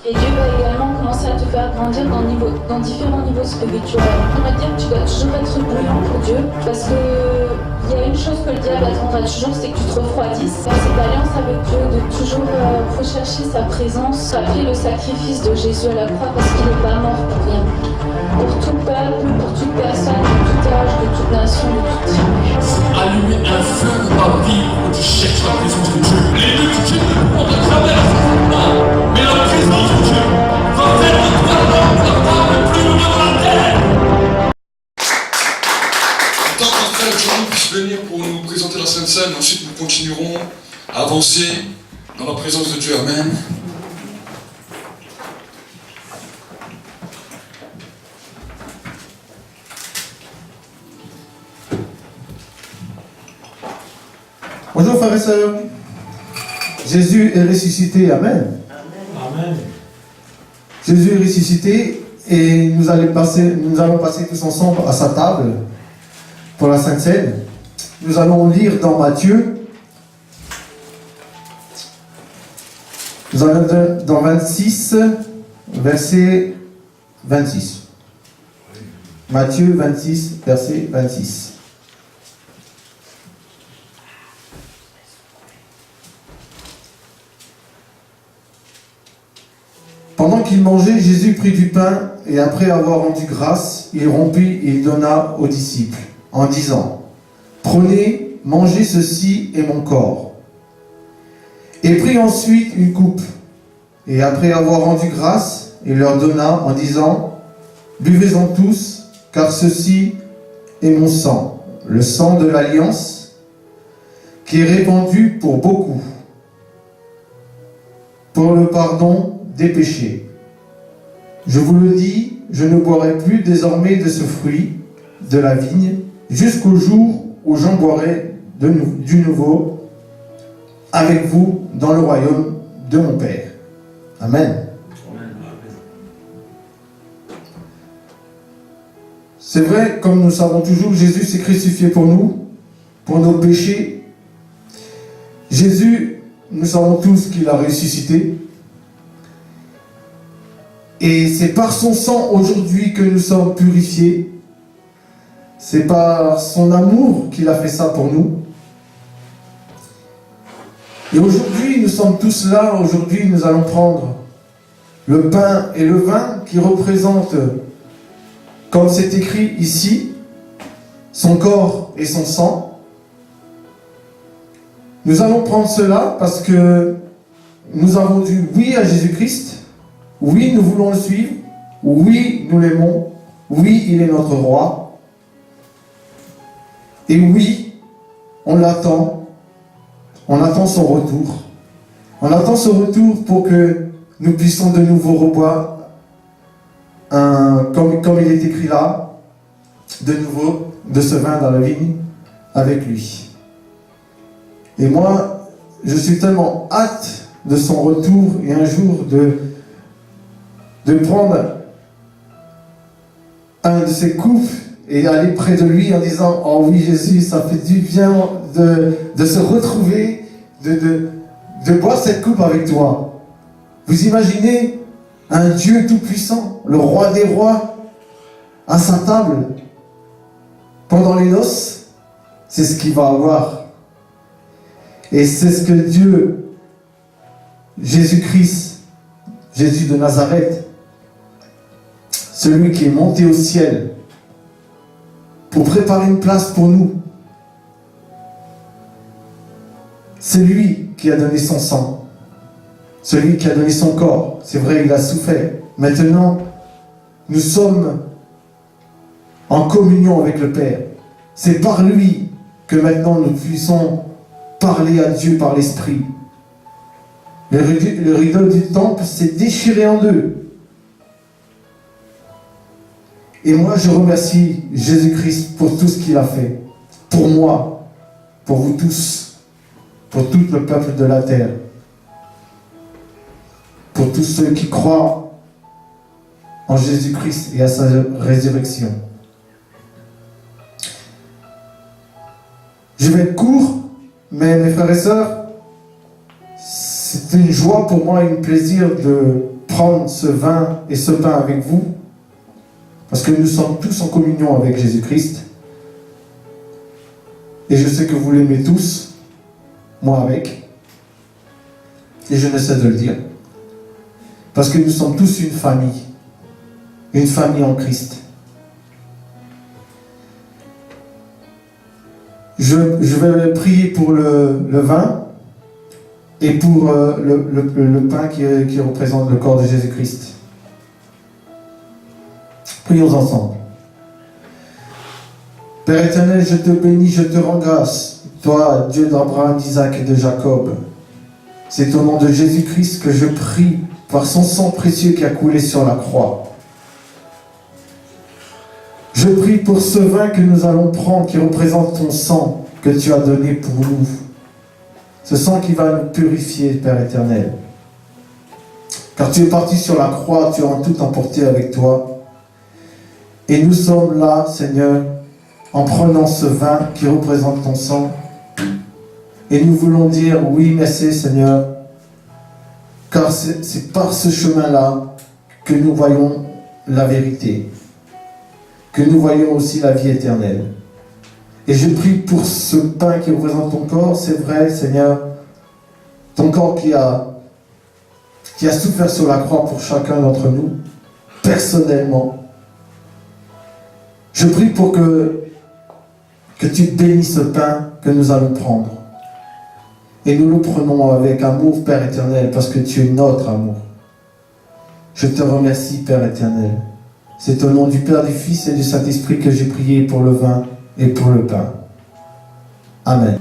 Et Dieu va également commencer à te faire grandir dans différents niveaux spirituels. On va dire que tu dois toujours être bouillant pour Dieu, parce que il y a une chose que le diable attendra toujours, c'est que tu te refroidisses. Dans cette alliance avec Dieu, de toujours rechercher sa présence, après le sacrifice de Jésus à la croix, parce qu'il n'est pas mort pour rien. Pour tout peuple, pour toute personne, de tout âge, de toute nation, de toute tribu. Allumer un feu dans ta vie où tu cherches la présence de Dieu. Les deux du Dieu on te traverse, mais la présence de Dieu va faire de toi l'homme, la femme le plus heureux de la terre. Tant que frère John puisse venir pour nous présenter la Sainte Seine, ensuite nous continuerons à avancer dans la présence de Dieu. Amen. Bonjour frères et sœurs. Jésus est ressuscité, amen. Amen. Jésus est ressuscité et nous allons passer tous ensemble à sa table pour la Sainte Seine. Nous allons lire dans Matthieu. Nous allons dans 26, verset 26. Matthieu 26, verset 26. Pendant qu'il mangeait, Jésus prit du pain et après avoir rendu grâce, il rompit et il donna aux disciples, en disant : Prenez, mangez, ceci est mon corps. Et prit ensuite une coupe, et après avoir rendu grâce, il leur donna en disant : Buvez-en tous, car ceci est mon sang, le sang de l'alliance, qui est répandu pour beaucoup, pour le pardon des péchés. Je vous le dis, je ne boirai plus désormais de ce fruit de la vigne, jusqu'au jour où j'en boirai du nouveau avec vous dans le royaume de mon Père. Amen. C'est vrai, comme nous savons toujours, Jésus s'est crucifié pour nous, pour nos péchés. Jésus, nous savons tous qu'il a ressuscité. Et c'est par son sang aujourd'hui que nous sommes purifiés. C'est par son amour qu'il a fait ça pour nous. Et aujourd'hui, nous sommes tous là. Aujourd'hui, nous allons prendre le pain et le vin qui représentent, comme c'est écrit ici, son corps et son sang. Nous allons prendre cela parce que nous avons dit oui à Jésus-Christ. Oui, nous voulons le suivre. Oui, nous l'aimons. Oui, il est notre roi. Et oui, on l'attend. On attend son retour. On attend son retour pour que nous puissions de nouveau reboire, comme il est écrit là, de nouveau de ce vin dans la vigne avec lui. Et moi, je suis tellement hâte de son retour et un jour de prendre un de ses coupes et aller près de lui en disant « Oh oui Jésus, ça fait du bien de se retrouver, de boire cette coupe avec toi. » Vous imaginez un Dieu tout-puissant, le roi des rois, à sa table, pendant les noces? C'est ce qu'il va avoir. Et c'est ce que Dieu, Jésus-Christ, Jésus de Nazareth, celui qui est monté au ciel pour préparer une place pour nous. C'est lui qui a donné son sang, celui qui a donné son corps. C'est vrai, il a souffert. Maintenant, nous sommes en communion avec le Père. C'est par lui que maintenant nous puissions parler à Dieu par l'Esprit. Le rideau du temple s'est déchiré en deux. Et moi, je remercie Jésus-Christ pour tout ce qu'il a fait. Pour moi, pour vous tous, pour tout le peuple de la terre. Pour tous ceux qui croient en Jésus-Christ et à sa résurrection. Je vais être court, mais mes frères et sœurs, c'est une joie pour moi et un plaisir de prendre ce vin et ce pain avec vous, parce que nous sommes tous en communion avec Jésus-Christ. Et je sais que vous l'aimez tous, moi avec. Et je ne sais de le dire. Parce que nous sommes tous une famille en Christ. Je vais prier pour le vin et pour le pain qui représente le corps de Jésus-Christ. Prions ensemble. Père éternel, je te bénis, je te rends grâce, toi, Dieu d'Abraham, d'Isaac et de Jacob. C'est au nom de Jésus-Christ que je prie par son sang précieux qui a coulé sur la croix. Je prie pour ce vin que nous allons prendre qui représente ton sang que tu as donné pour nous. Ce sang qui va nous purifier, Père éternel. Car tu es parti sur la croix, tu as en tout emporté avec toi. Et nous sommes là, Seigneur, en prenant ce vin qui représente ton sang. Et nous voulons dire, oui, merci Seigneur, car c'est par ce chemin-là que nous voyons la vérité, que nous voyons aussi la vie éternelle. Et je prie pour ce pain qui représente ton corps, c'est vrai Seigneur, ton corps qui a souffert sur la croix pour chacun d'entre nous, personnellement. Je prie pour que tu bénisses ce pain que nous allons prendre. Et nous le prenons avec amour, Père éternel, parce que tu es notre amour. Je te remercie, Père éternel. C'est au nom du Père, du Fils et du Saint-Esprit que j'ai prié pour le vin et pour le pain. Amen.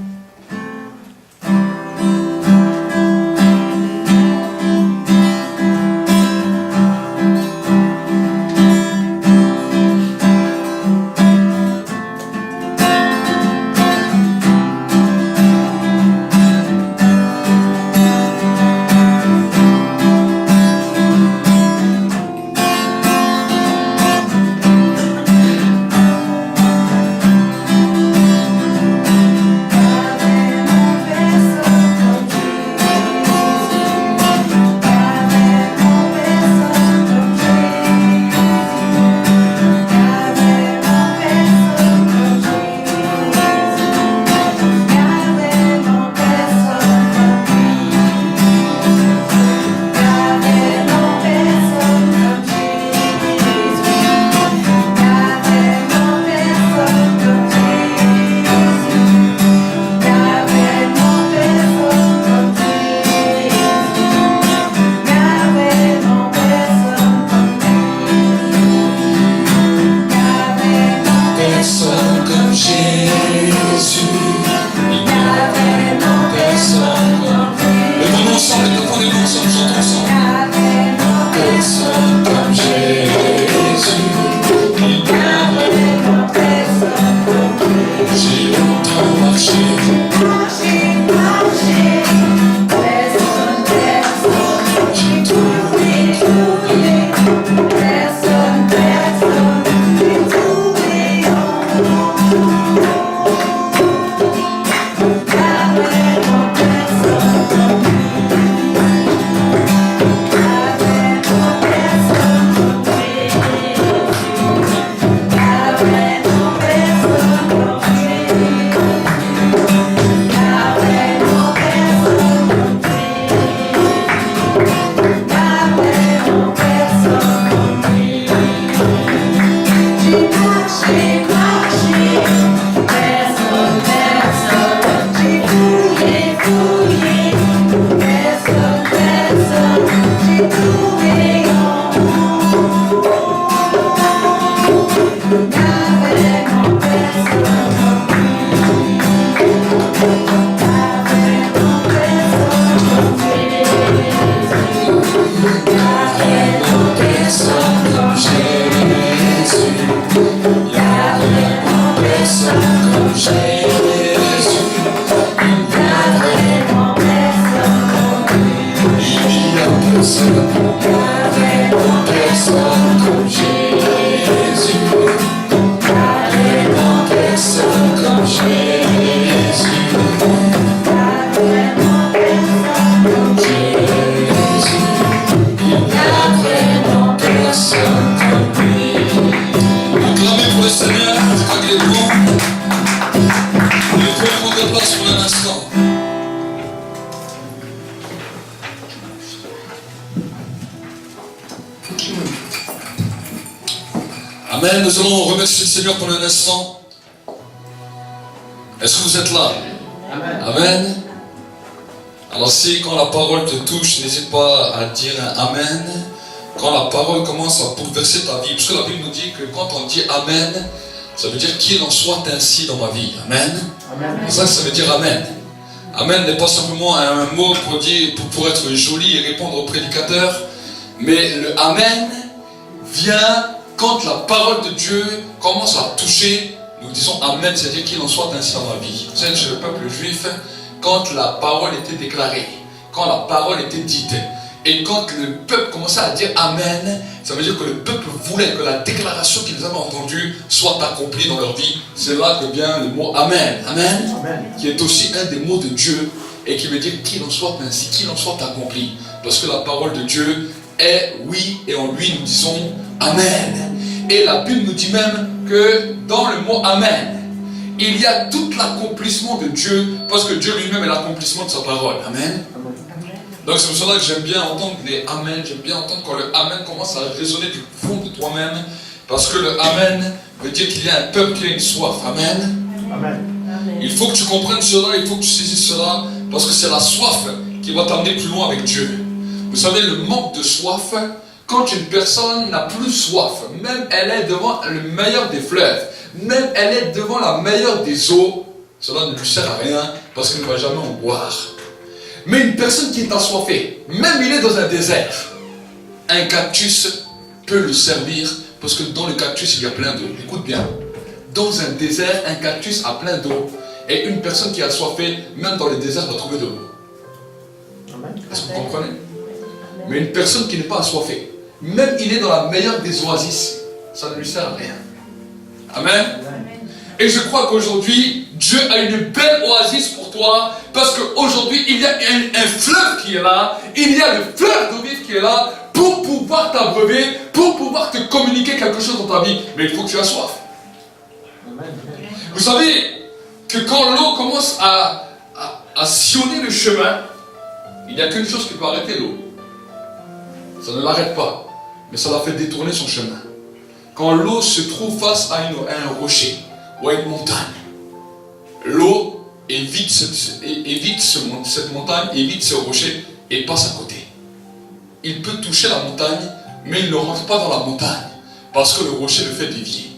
Amen. Nous allons remercier le Seigneur pour un instant. Est-ce que vous êtes là? Amen. Amen. Alors si quand la parole te touche, n'hésite pas à dire un Amen. Quand la parole commence à bouleverser ta vie, parce que la Bible nous dit que quand on dit Amen, ça veut dire qu'il en soit ainsi dans ma vie. Amen. Amen. Ça veut dire Amen. Amen n'est pas simplement un mot pour dire, pour être joli et répondre au prédicateur, mais le Amen vient quand la parole de Dieu commence à toucher. Nous disons Amen, c'est-à-dire qu'il en soit ainsi dans ma vie. Vous savez, chez le peuple juif, quand la parole était déclarée, quand la parole était dite, et quand le peuple commençait à dire Amen, ça veut dire que le peuple voulait que la déclaration qu'ils avaient entendue soit accomplie dans leur vie. C'est là que vient le mot Amen. Amen. Amen. Qui est aussi un des mots de Dieu et qui veut dire qu'il en soit ainsi, qu'il en soit accompli. Parce que la parole de Dieu est oui et en lui nous disons Amen. Et la Bible nous dit même que dans le mot Amen, il y a tout l'accomplissement de Dieu parce que Dieu lui-même est l'accomplissement de sa parole. Amen. Donc c'est pour cela que j'aime bien entendre les Amen, j'aime bien entendre quand le Amen commence à résonner du fond de toi-même, parce que le Amen veut dire qu'il y a un peuple qui a une soif. Amen. Amen. Il faut que tu comprennes cela, il faut que tu saisisses cela, parce que c'est la soif qui va t'amener plus loin avec Dieu. Vous savez, le manque de soif, quand une personne n'a plus soif, même elle est devant le meilleur des fleuves, même elle est devant la meilleure des eaux, cela ne lui sert à rien, parce qu'elle ne va jamais en boire. Mais une personne qui est assoiffée, même il est dans un désert, un cactus peut le servir parce que dans le cactus il y a plein d'eau. Écoute bien, dans un désert, un cactus a plein d'eau et une personne qui est assoiffée, même dans le désert, va trouver de l'eau. Est-ce que vous comprenez? Mais une personne qui n'est pas assoiffée, même il est dans la meilleure des oasis, ça ne lui sert à rien. Amen. Et je crois qu'aujourd'hui, Dieu a une belle oasis pour toi, parce qu'aujourd'hui, il y a un fleuve qui est là, il y a le fleuve d'eau vive qui est là, pour pouvoir t'abreuver, pour pouvoir te communiquer quelque chose dans ta vie. Mais il faut que tu aies soif. Vous savez que quand l'eau commence à sillonner le chemin, il n'y a qu'une chose qui peut arrêter l'eau. Ça ne l'arrête pas, mais ça la fait détourner son chemin. Quand l'eau se trouve face à un rocher, ou à une montagne, l'eau évite cette montagne, évite ce rocher et passe à côté. Il peut toucher la montagne, mais il ne rentre pas dans la montagne, parce que le rocher le fait dévier.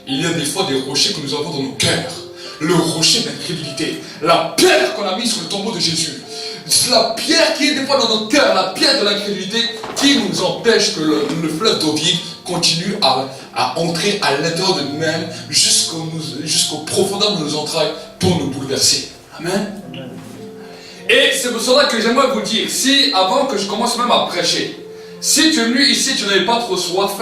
Il y a des fois des rochers que nous avons dans nos cœurs. Le rocher d'incrédulité, la pierre qu'on a mise sur le tombeau de Jésus. C'est la pierre qui est des fois dans nos cœurs, la pierre de l'incrédulité qui nous empêche que le fleuve d'eau vive continue à entrer à l'intérieur de nous-mêmes jusqu'aux profondeurs de nos entrailles pour nous bouleverser. Amen. Et c'est pour cela que j'aimerais vous dire, si avant que je commence même à prêcher, si tu es venu ici, tu n'avais pas trop soif,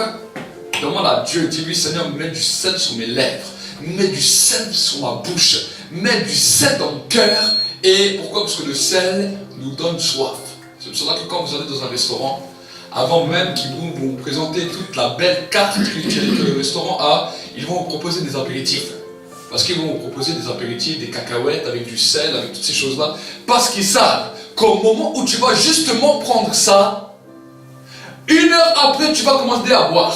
demande à Dieu, dis-lui Seigneur, mets du sel sur mes lèvres, mets du sel sur ma bouche, mets du sel dans mon cœur. Et pourquoi? Parce que le sel nous donne soif. C'est pour cela que quand vous allez dans un restaurant, avant même qu'ils vont vous présenter toute la belle carte que le restaurant a, ils vont vous proposer des apéritifs. Parce qu'ils vont vous proposer des apéritifs, des cacahuètes avec du sel, avec toutes ces choses-là. Parce qu'ils savent qu'au moment où tu vas justement prendre ça, 1 heure après, tu vas commencer à boire.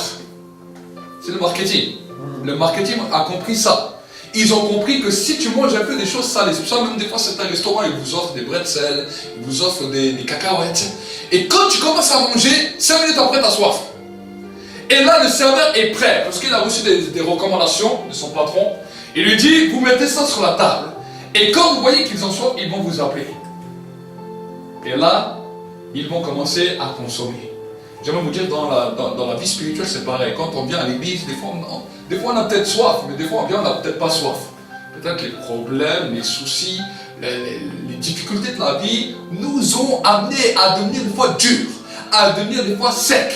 C'est le marketing. Le marketing a compris ça. Ils ont compris que si tu manges un peu des choses salées, c'est pour ça même des fois certains restaurants, ils vous offrent des bretzels, ils vous offrent des cacahuètes. Et quand tu commences à manger, 5 minutes après, tu as soif. Et là, le serveur est prêt, parce qu'il a reçu des recommandations de son patron. Il lui dit, vous mettez ça sur la table. Et quand vous voyez qu'ils ont soif, ils vont vous appeler. Et là, ils vont commencer à consommer. J'aimerais vous dire, dans la vie spirituelle, c'est pareil. Quand on vient à l'église, des fois on a peut-être soif, mais des fois on vient, on n'a peut-être pas soif. Peut-être que les problèmes, les soucis, les difficultés de la vie nous ont amenés à devenir des fois durs, à devenir des fois secs.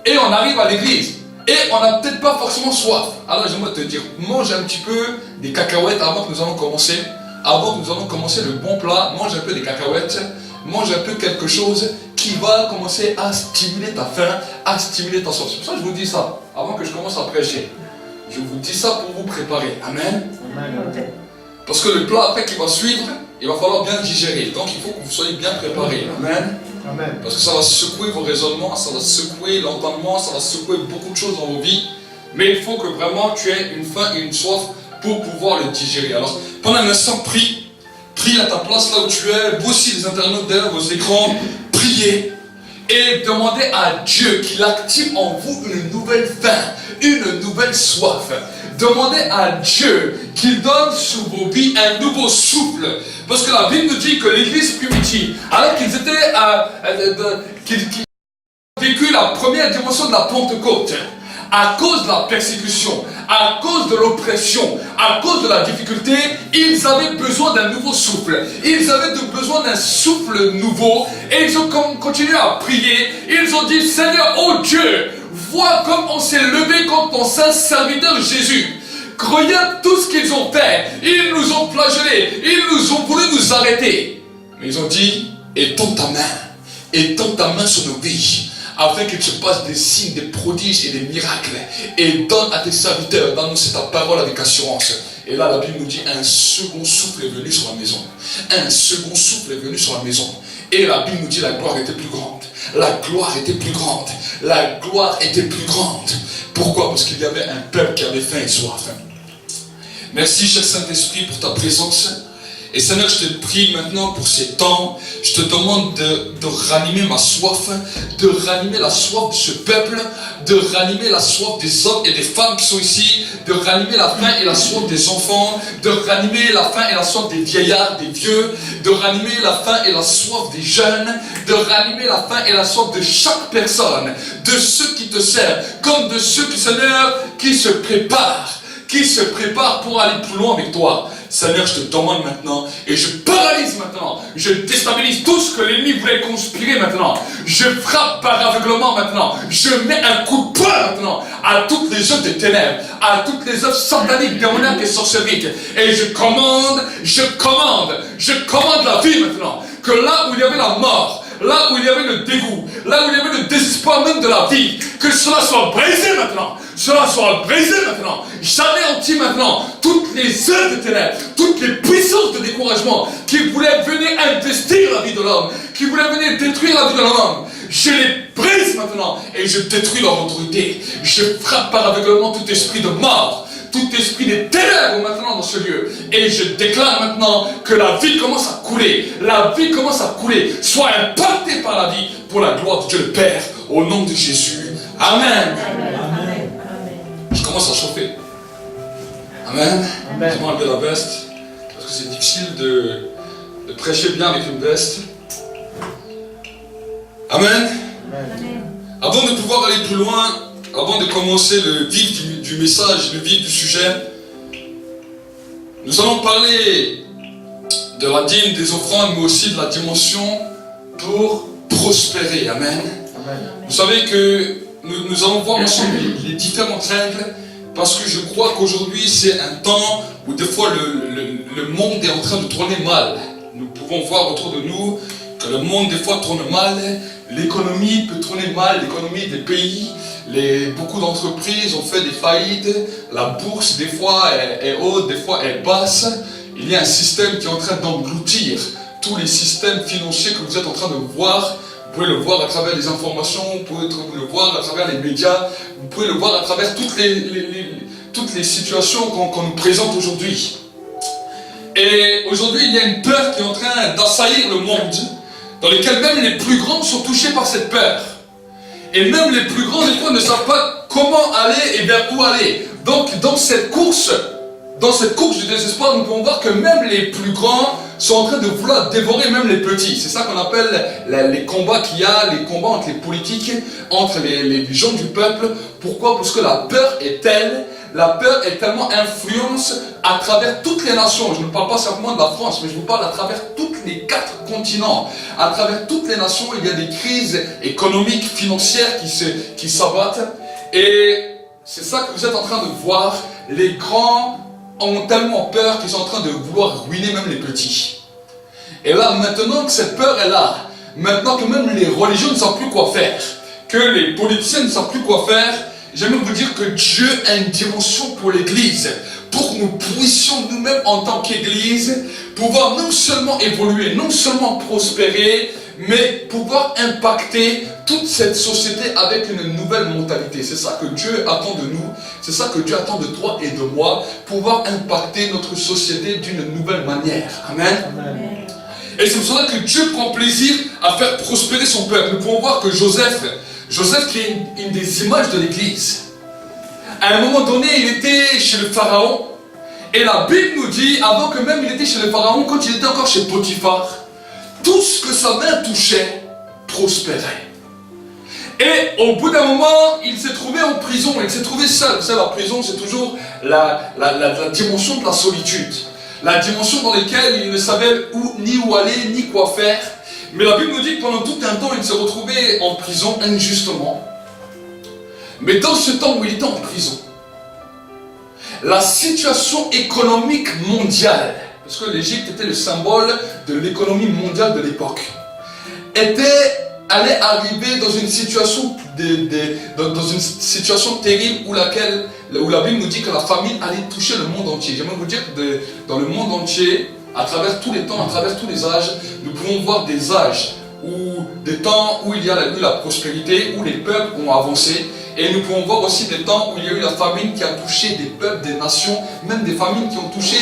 Et on arrive à l'église, et on n'a peut-être pas forcément soif. Alors j'aimerais te dire, mange un petit peu des cacahuètes avant que nous allons commencer. Avant que nous allons commencer le bon plat, mange un peu des cacahuètes, mange un peu quelque chose qui va commencer à stimuler ta faim, à stimuler ta soif. C'est pour ça que je vous dis ça, avant que je commence à prêcher. Je vous dis ça pour vous préparer. Amen. Amen. Parce que le plat après qui va suivre, il va falloir bien digérer. Donc il faut que vous soyez bien préparés. Amen. Amen. Parce que ça va secouer vos raisonnements, ça va secouer l'entendement, ça va secouer beaucoup de choses dans vos vies. mais il faut que vraiment tu aies une faim et une soif pour pouvoir le digérer. Alors, pendant un instant, prie à ta place là où tu es, vous aussi les internautes derrière vos écrans, priez et demandez à Dieu qu'il active en vous une nouvelle faim, une nouvelle soif. Demandez à Dieu qu'il donne sur vos vies un nouveau souffle. Parce que la Bible nous dit que l'église primitive, alors qu'ils étaient qu'ils vécu la première dimension de la Pentecôte, à cause de la persécution, à cause de l'oppression, à cause de la difficulté, ils avaient besoin d'un nouveau souffle. Ils avaient besoin d'un souffle nouveau. Et ils ont continué à prier. Ils ont dit, Seigneur, oh Dieu, vois comme on s'est levé contre ton saint serviteur Jésus. Regarde tout ce qu'ils ont fait. Ils nous ont flagellés. Ils nous ont voulu nous arrêter. Mais ils ont dit, étends ta main sur nos vies, afin qu'il se passe des signes, des prodiges et des miracles. Et donne à tes serviteurs d'annoncer ta parole avec assurance. Et là, la Bible nous dit, un second souffle est venu sur la maison. Un second souffle est venu sur la maison. Et la Bible nous dit, la gloire était plus grande. La gloire était plus grande. La gloire était plus grande. Pourquoi? Parce qu'il y avait un peuple qui avait faim et soif. Merci, cher Saint-Esprit, pour ta présence. Et Seigneur, je te prie maintenant pour ces temps. Je te demande de ranimer ma soif, de ranimer la soif de ce peuple, de ranimer la soif des hommes et des femmes qui sont ici, de ranimer la faim et la soif des enfants, de ranimer la faim et la soif des vieillards, des vieux, de ranimer la faim et la soif des jeunes, de ranimer la faim et la soif de chaque personne, de ceux qui te servent, comme de ceux qui, Seigneur, qui se préparent pour aller plus loin avec toi. Seigneur, je te demande maintenant, et je paralyse maintenant, je déstabilise tout ce que l'ennemi voulait conspirer maintenant. Je frappe par aveuglement maintenant. Je mets un coup de poing maintenant à toutes les œuvres des ténèbres, à toutes les œuvres sataniques, démoniaques et sorceriques. Et je commande la vie maintenant. Que là où il y avait la mort, là où il y avait le dégoût, là où il y avait le désespoir même de la vie, que cela soit brisé maintenant. Cela soit brisé maintenant. J'anéantis maintenant toutes les œuvres de ténèbres, toutes les puissances de découragement qui voulaient venir investir la vie de l'homme, qui voulaient venir détruire la vie de l'homme. Je les brise maintenant et je détruis leur autorité. Je frappe par aveuglement tout esprit de mort, tout esprit des ténèbres maintenant dans ce lieu. Et je déclare maintenant que la vie commence à couler. La vie commence à couler. Sois impacté par la vie pour la gloire de Dieu le Père. Au nom de Jésus. Amen. Je commence à chauffer. Amen. Je vais enlever la veste. Parce que c'est difficile de prêcher bien avec une veste. Amen. Avant de pouvoir aller plus loin, avant de commencer le vif du message, le vif du sujet, nous allons parler de la dîme, des offrandes, mais aussi de la dimension pour prospérer. Amen. Vous savez que nous allons voir ensemble les différentes règles, parce que je crois qu'aujourd'hui c'est un temps où des fois le monde est en train de tourner mal. Nous pouvons voir autour de nous que le monde des fois tourne mal, l'économie peut tourner mal, l'économie des pays, beaucoup d'entreprises ont fait des faillites, la bourse des fois est haute, des fois est basse. Il y a un système qui est en train d'engloutir tous les systèmes financiers que vous êtes en train de voir. Vous pouvez le voir à travers les informations, vous pouvez le voir à travers les médias, vous pouvez le voir à travers toutes les situations qu'on nous présente aujourd'hui. Et aujourd'hui, il y a une peur qui est en train d'assaillir le monde, dans lequel même les plus grands sont touchés par cette peur. Et même les plus grands, des fois, ne savent pas comment aller et vers où aller. Donc, dans cette course du désespoir, nous pouvons voir que même les plus grands sont en train de vouloir dévorer même les petits. C'est ça qu'on appelle les combats qu'il y a, les combats entre les politiques, entre les gens du peuple. Pourquoi? Parce que la peur est tellement influence à travers toutes les nations. Je ne parle pas simplement de la France, mais je vous parle à travers tous les 4 continents. À travers toutes les nations, il y a des crises économiques, financières qui s'abattent. Et c'est ça que vous êtes en train de voir. Les grands ont tellement peur qu'ils sont en train de vouloir ruiner même les petits. Et là, maintenant que cette peur est là, maintenant que même les religions ne savent plus quoi faire, que les politiciens ne savent plus quoi faire, j'aimerais vous dire que Dieu a une dimension pour l'Église, pour que nous puissions nous-mêmes en tant qu'Église, pouvoir non seulement évoluer, non seulement prospérer, mais pouvoir impacter toute cette société avec une nouvelle mentalité. C'est ça que Dieu attend de nous, c'est ça que Dieu attend de toi et de moi, pouvoir impacter notre société d'une nouvelle manière. Amen. Amen. Et c'est pour cela que Dieu prend plaisir à faire prospérer son peuple. Nous pouvons voir que Joseph qui est une des images de l'Église, à un moment donné, il était chez le Pharaon, et la Bible nous dit, avant que même il était chez le Pharaon, quand il était encore chez Potiphar, tout ce que sa main touchait prospérait. Et au bout d'un moment, il s'est trouvé en prison, il s'est trouvé seul. Vous savez, la prison, c'est toujours la dimension de la solitude. La dimension dans laquelle il ne savait ni où aller, ni quoi faire. Mais la Bible nous dit que pendant tout un temps, il s'est retrouvé en prison injustement. Mais dans ce temps où il était en prison, la situation économique mondiale, parce que l'Égypte était le symbole de l'économie mondiale de l'époque, allait arriver dans une situation terrible où la Bible nous dit que la famine allait toucher le monde entier. J'aimerais vous dire que dans le monde entier, à travers tous les temps, à travers tous les âges, nous pouvons voir des âges, des temps où il y a eu la prospérité, où les peuples ont avancé. Et nous pouvons voir aussi des temps où il y a eu la famine qui a touché des peuples, des nations, même des famines qui ont touché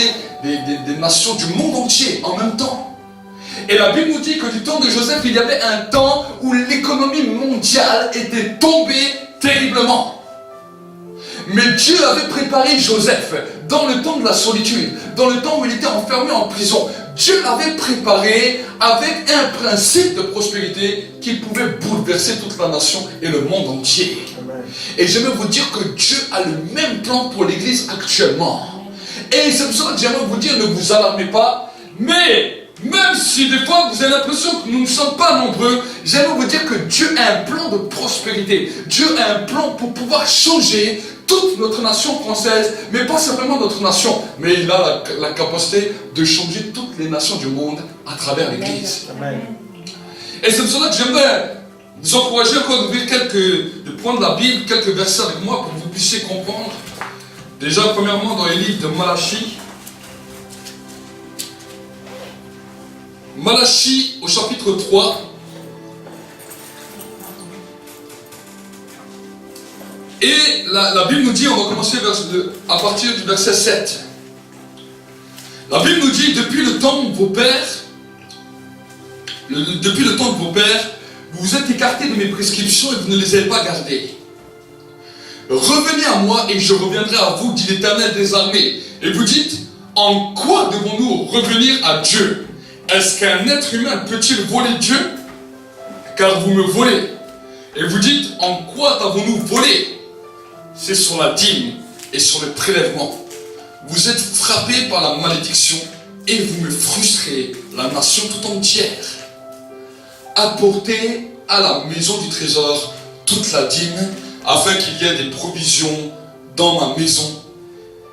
des nations du monde entier en même temps. Et la Bible nous dit que du temps de Joseph, il y avait un temps où l'économie mondiale était tombée terriblement. Mais Dieu avait préparé Joseph dans le temps de la solitude, dans le temps où il était enfermé en prison. Dieu l'avait préparé avec un principe de prospérité qui pouvait bouleverser toute la nation et le monde entier. Amen. Et j'aimerais vous dire que Dieu a le même plan pour l'Église actuellement. Et c'est pour ça que j'aimerais vous dire, ne vous alarmez pas, mais même si des fois vous avez l'impression que nous ne sommes pas nombreux, j'aimerais vous dire que Dieu a un plan de prospérité. Dieu a un plan pour pouvoir changer toute notre nation française, mais pas simplement notre nation, mais il a la capacité de changer toutes les nations du monde à travers l'Église. Amen. Et c'est pour cela que j'aimerais vous encourager encore d'ouvrir quelques points de la Bible, quelques versets avec moi pour que vous puissiez comprendre. Déjà, premièrement, dans les livres de Malachie. Malachie au chapitre 3. Et la Bible nous dit, on va commencer à partir du verset 7. La Bible nous dit, depuis le temps de vos pères, vous vous êtes écartés de mes prescriptions et vous ne les avez pas gardées. Revenez à moi et je reviendrai à vous, dit l'Éternel des armées. Et vous dites, en quoi devons-nous revenir à Dieu? Est-ce qu'un être humain peut-il voler Dieu? Car vous me volez. Et vous dites, en quoi avons-nous volé? C'est sur la dîme et sur le prélèvement. Vous êtes frappés par la malédiction et vous me frustrez, la nation tout entière. Apportez à la maison du trésor toute la dîme, afin qu'il y ait des provisions dans ma maison.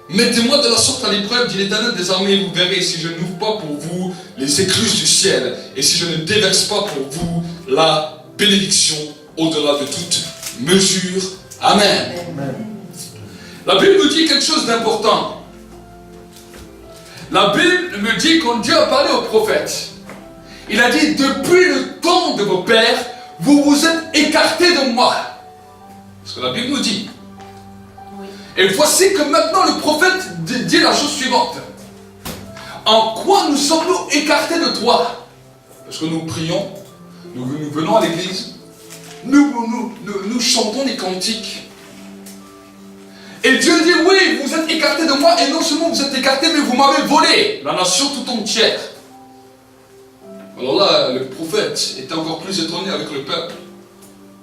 Mettez-moi de la sorte à l'épreuve, dit l'Éternel des armées, et vous verrez si je n'ouvre pas pour vous les écluses du ciel, et si je ne déverse pas pour vous la bénédiction au-delà de toute mesure. Amen. Amen. La Bible nous dit quelque chose d'important. La Bible me dit, quand Dieu a parlé aux prophètes, il a dit, depuis le temps de vos pères, vous vous êtes écartés de moi. C'est ce que la Bible nous dit. Et voici que maintenant le prophète dit la chose suivante. En quoi nous sommes-nous écartés de toi? Parce que nous prions, nous venons à l'église, nous chantons des cantiques. Et Dieu dit, oui, vous êtes écartés de moi, et non seulement vous êtes écartés, mais vous m'avez volé, la nation tout entière. Alors là, le prophète était encore plus étonné avec le peuple.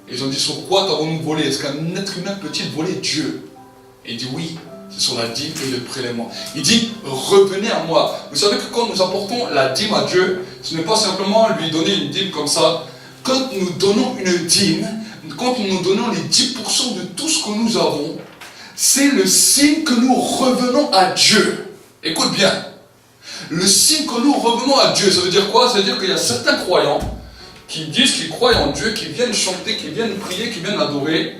Et ils ont dit, sur quoi t'avons-nous volé? Est-ce qu'un être humain peut-il voler Dieu? Et il dit, oui, c'est sur la dîme et le prélèvement. Il dit, revenez à moi. Vous savez que quand nous apportons la dîme à Dieu, ce n'est pas simplement lui donner une dîme comme ça. Quand nous donnons une dîme, quand nous donnons les 10% de tout ce que nous avons, c'est le signe que nous revenons à Dieu. Écoute bien. Le signe que nous revenons à Dieu, ça veut dire quoi? Ça veut dire qu'il y a certains croyants qui disent qu'ils croient en Dieu, qui viennent chanter, qui viennent prier, qui viennent adorer,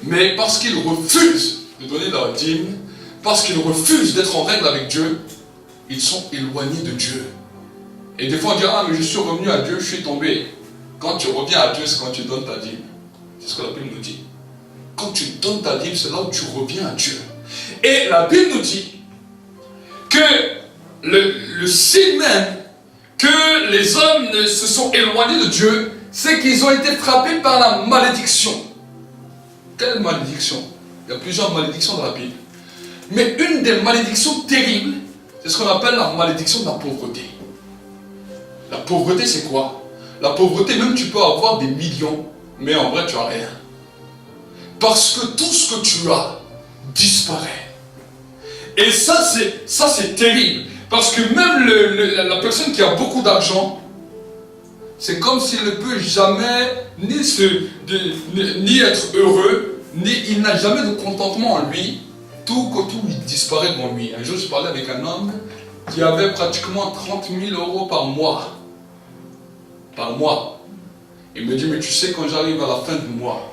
mais parce qu'ils refusent de donner leur dîme, parce qu'ils refusent d'être en règle avec Dieu, ils sont éloignés de Dieu. Et des fois on dit, ah mais je suis revenu à Dieu, je suis tombé. Quand tu reviens à Dieu, c'est quand tu donnes ta dîme. C'est ce que la Bible nous dit. Quand tu donnes ta dîme, c'est là où tu reviens à Dieu. Et la Bible nous dit que le signe même que les hommes se sont éloignés de Dieu, c'est qu'ils ont été frappés par la malédiction. Quelle malédiction? Il y a plusieurs malédictions dans la Bible. Mais une des malédictions terribles, c'est ce qu'on appelle la malédiction de la pauvreté. La pauvreté, c'est quoi? La pauvreté, même tu peux avoir des millions, mais en vrai, tu n'as rien. Parce que tout ce que tu as disparaît. Et ça, c'est terrible. Parce que même la personne qui a beaucoup d'argent, c'est comme s'il ne peut jamais ni être heureux, ni il n'a jamais de contentement en lui. Tout lui disparaît devant lui. Un jour, je parlais avec un homme qui avait pratiquement 30 000 euros par mois. Par mois. Il me dit, mais tu sais, quand j'arrive à la fin du mois,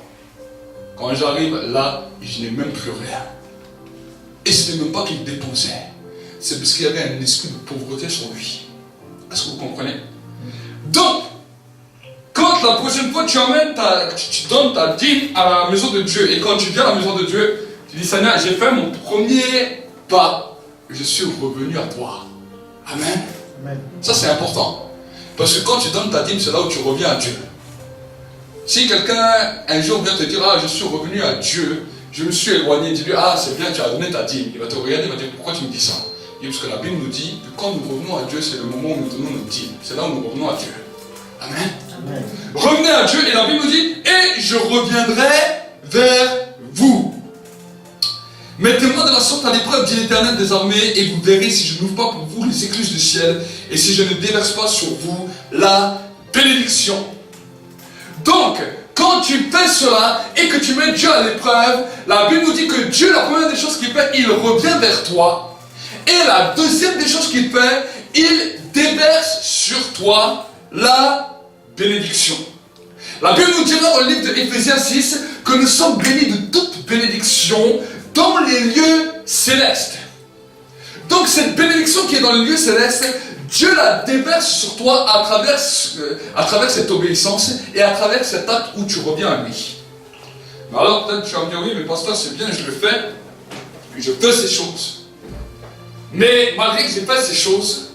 quand j'arrive là, je n'ai même plus rien. Et ce n'est même pas qu'il dépensait. C'est parce qu'il y avait un esprit de pauvreté sur lui. Est-ce que vous comprenez? Donc, quand la prochaine fois tu donnes ta dîme à la maison de Dieu, et quand tu viens à la maison de Dieu, tu dis, Seigneur, j'ai fait mon premier pas, je suis revenu à toi. Amen. Amen. Ça c'est important. Parce que quand tu donnes ta dîme, c'est là où tu reviens à Dieu. Si quelqu'un un jour vient te dire, ah, je suis revenu à Dieu, je me suis éloigné, dis-lui, ah, c'est bien, tu as donné ta dîme. Il va te regarder, il va dire, pourquoi tu me dis ça? Il dit, parce que la Bible nous dit que quand nous revenons à Dieu, c'est le moment où nous donnons notre dîme. C'est là où nous revenons à Dieu. Amen. Amen. Revenez à Dieu, et la Bible nous dit, et je reviendrai vers vous. Mettez-moi de la sorte à l'épreuve, dit l'Éternel des armées, et vous verrez si je n'ouvre pas pour vous les écluses du ciel, et si je ne déverse pas sur vous la bénédiction. Donc, quand tu fais cela et que tu mets Dieu à l'épreuve, la Bible nous dit que Dieu, la première des choses qu'il fait, il revient vers toi. Et la deuxième des choses qu'il fait, il déverse sur toi la bénédiction. La Bible nous dira dans le livre de Éphésiens 6 que nous sommes bénis de toute bénédiction dans les lieux célestes. Donc cette bénédiction qui est dans les lieux célestes, Dieu la déverse sur toi à travers cette obéissance et à travers cet acte où tu reviens à lui. Mais alors peut-être tu vas me dire, oui mais pasteur c'est bien, je le fais, je fais ces choses. Mais malgré que j'ai fait ces choses,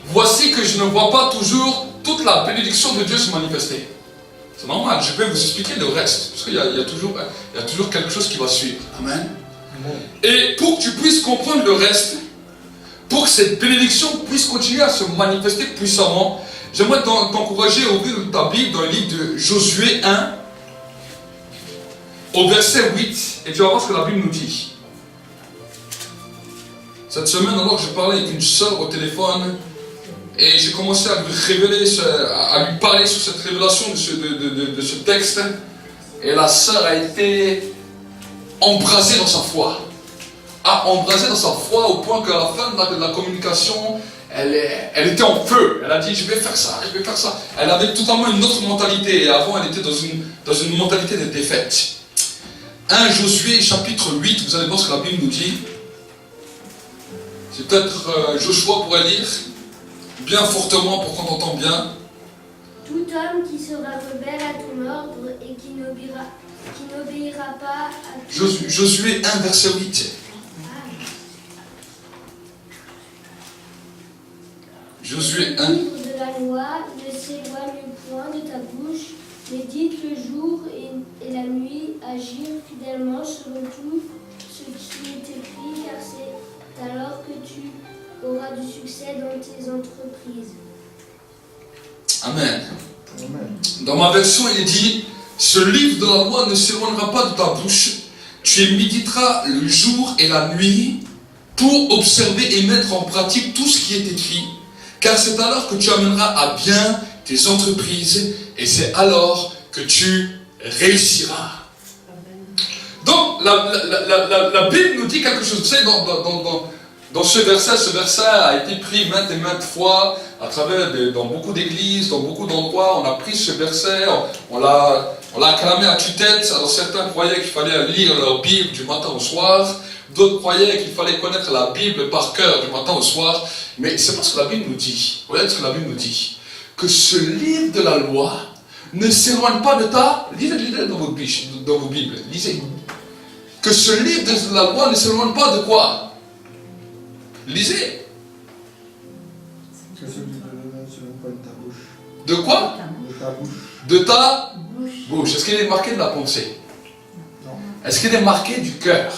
voici que je ne vois pas toujours toute la bénédiction de Dieu se manifester. C'est normal, je vais vous expliquer le reste, parce qu'il y a toujours quelque chose qui va suivre. Amen. Et pour que tu puisses comprendre le reste, pour que cette bénédiction puisse continuer à se manifester puissamment, j'aimerais t'encourager à ouvrir ta Bible dans le livre de Josué 1, au verset 8, et tu vas voir ce que la Bible nous dit. Cette semaine, alors, je parlais avec une sœur au téléphone, et j'ai commencé à lui parler sur cette révélation de ce texte, et la sœur a été embrasée dans sa foi. Embrasée dans sa foi au point qu'à la fin de la communication, elle était en feu. Elle a dit, je vais faire ça, je vais faire ça. Elle avait totalement une autre mentalité, et avant elle était dans une mentalité de défaite. 1 Josué chapitre 8, vous allez voir ce que la Bible nous dit. C'est peut-être Joshua pourrait lire bien fortement pour qu'on entende bien. Tout homme qui sera rebelle à ton ordre et qui n'obéira pas à Josué 1 verset 8. Josué 1. Le livre de la loi ne s'éloigne point de ta bouche, médite le jour et la nuit, agir fidèlement selon tout ce qui est écrit, car c'est alors que tu auras du succès dans tes entreprises. Amen. Amen. Dans ma version, il est dit, ce livre de la loi ne s'éloignera pas de ta bouche, tu y méditeras le jour et la nuit pour observer et mettre en pratique tout ce qui est écrit, car c'est alors que tu amèneras à bien tes entreprises et c'est alors que tu réussiras. Donc, la Bible nous dit quelque chose. Vous savez, dans ce verset a été pris maintes et maintes fois à travers dans beaucoup d'églises, dans beaucoup d'endroits. On a pris ce verset, on l'a acclamé à tue-tête. Alors certains croyaient qu'il fallait lire leur Bible du matin au soir. D'autres croyaient qu'il fallait connaître la Bible par cœur du matin au soir. Mais c'est pas ce que la Bible nous dit. Regardez ce que la Bible nous dit. que ce livre de la loi ne s'éloigne pas de ta... Lisez dans vos Bibles, lisez. Que ce livre de la loi ne s'éloigne pas de quoi? Lisez. Que ce livre ne s'éloigne pas de ta bouche. De quoi? De ta bouche. De ta bouche. Est-ce qu'il est marqué de la pensée? Non. Est-ce qu'il est marqué du cœur?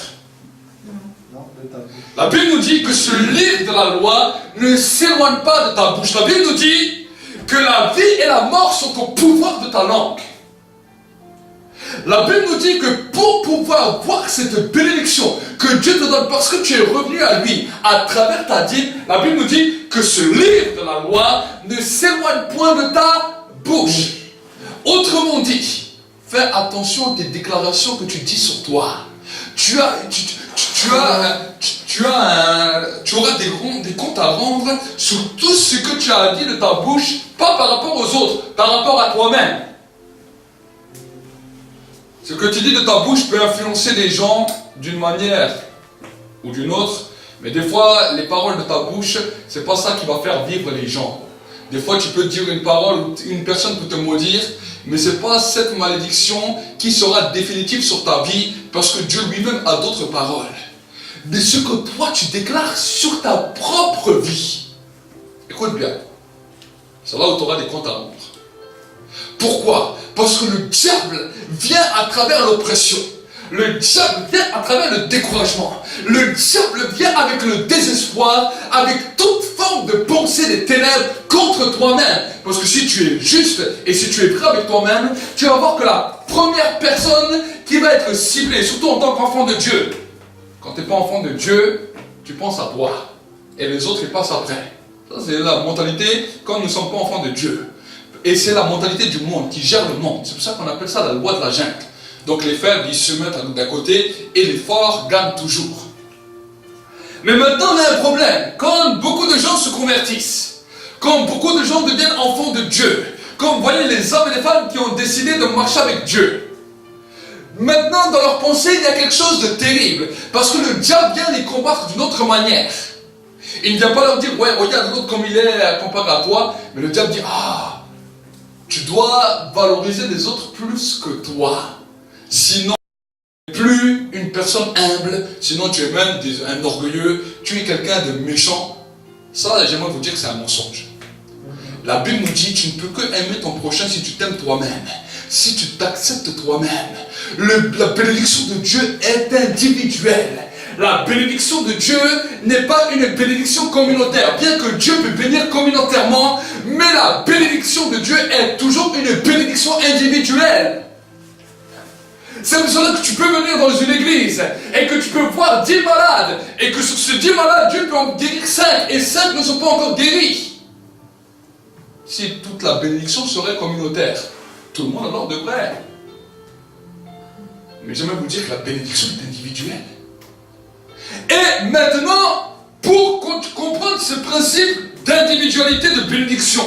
Non, de ta bouche. La Bible nous dit que ce livre de la loi ne s'éloigne pas de ta bouche. La Bible nous dit que la vie et la mort sont au pouvoir de ta langue. La Bible nous dit que pour pouvoir voir cette bénédiction que Dieu te donne parce que tu es revenu à lui à travers ta dîme, la Bible nous dit que ce livre de la loi ne s'éloigne point de ta bouche. Autrement dit, fais attention à tes déclarations que tu dis sur toi. Tu auras des comptes à rendre sur tout ce que tu as dit de ta bouche, pas par rapport aux autres, par rapport à toi-même. Ce que tu dis de ta bouche peut influencer les gens d'une manière ou d'une autre, mais des fois, les paroles de ta bouche, c'est pas ça qui va faire vivre les gens. Des fois, tu peux dire une parole, une personne peut te maudire, mais c'est pas cette malédiction qui sera définitive sur ta vie, parce que Dieu lui-même a d'autres paroles. Mais ce que toi, tu déclares sur ta propre vie, écoute bien, c'est là où tu auras des comptes à rendre. Pourquoi? Parce que le diable vient à travers l'oppression. Le diable vient à travers le découragement. Le diable vient avec le désespoir, avec toute forme de pensée des ténèbres contre toi-même. Parce que si tu es juste et si tu es vrai avec toi-même, tu vas voir que la première personne qui va être ciblée, surtout en tant qu'enfant de Dieu, quand tu n'es pas enfant de Dieu, tu penses à toi. Et les autres, ils passent après. Ça, c'est la mentalité quand nous ne sommes pas enfants de Dieu. Et c'est la mentalité du monde qui gère le monde. C'est pour ça qu'on appelle ça la loi de la jungle. Donc les faibles, ils se mettent d'un côté et les forts gagnent toujours. Mais maintenant, on a un problème. Quand beaucoup de gens se convertissent, quand beaucoup de gens deviennent enfants de Dieu, quand vous voyez les hommes et les femmes qui ont décidé de marcher avec Dieu, maintenant, dans leur pensée, il y a quelque chose de terrible. Parce que le diable vient les combattre d'une autre manière. Il ne vient pas leur dire, ouais, regarde l'autre comme il est comparé à toi. Mais le diable dit, ah, tu dois valoriser les autres plus que toi. Sinon, tu n'es plus une personne humble. Sinon, tu es même un orgueilleux. Tu es quelqu'un de méchant. Ça, j'aimerais vous dire que c'est un mensonge. La Bible nous dit, tu ne peux que aimer ton prochain si tu t'aimes toi-même. Si tu t'acceptes toi-même. La bénédiction de Dieu est individuelle. La bénédiction de Dieu n'est pas une bénédiction communautaire. Bien que Dieu peut bénir communautairement, mais la bénédiction de Dieu est toujours une bénédiction individuelle. C'est pour cela que tu peux venir dans une église et que tu peux voir 10 malades et que sur ces 10 malades, Dieu peut en guérir 5 et 5 ne sont pas encore guéris. Si toute la bénédiction serait communautaire, tout le monde alors devrait. Mais j'aimerais vous dire que la bénédiction est individuelle. Et maintenant, pour comprendre ce principe d'individualité de bénédiction,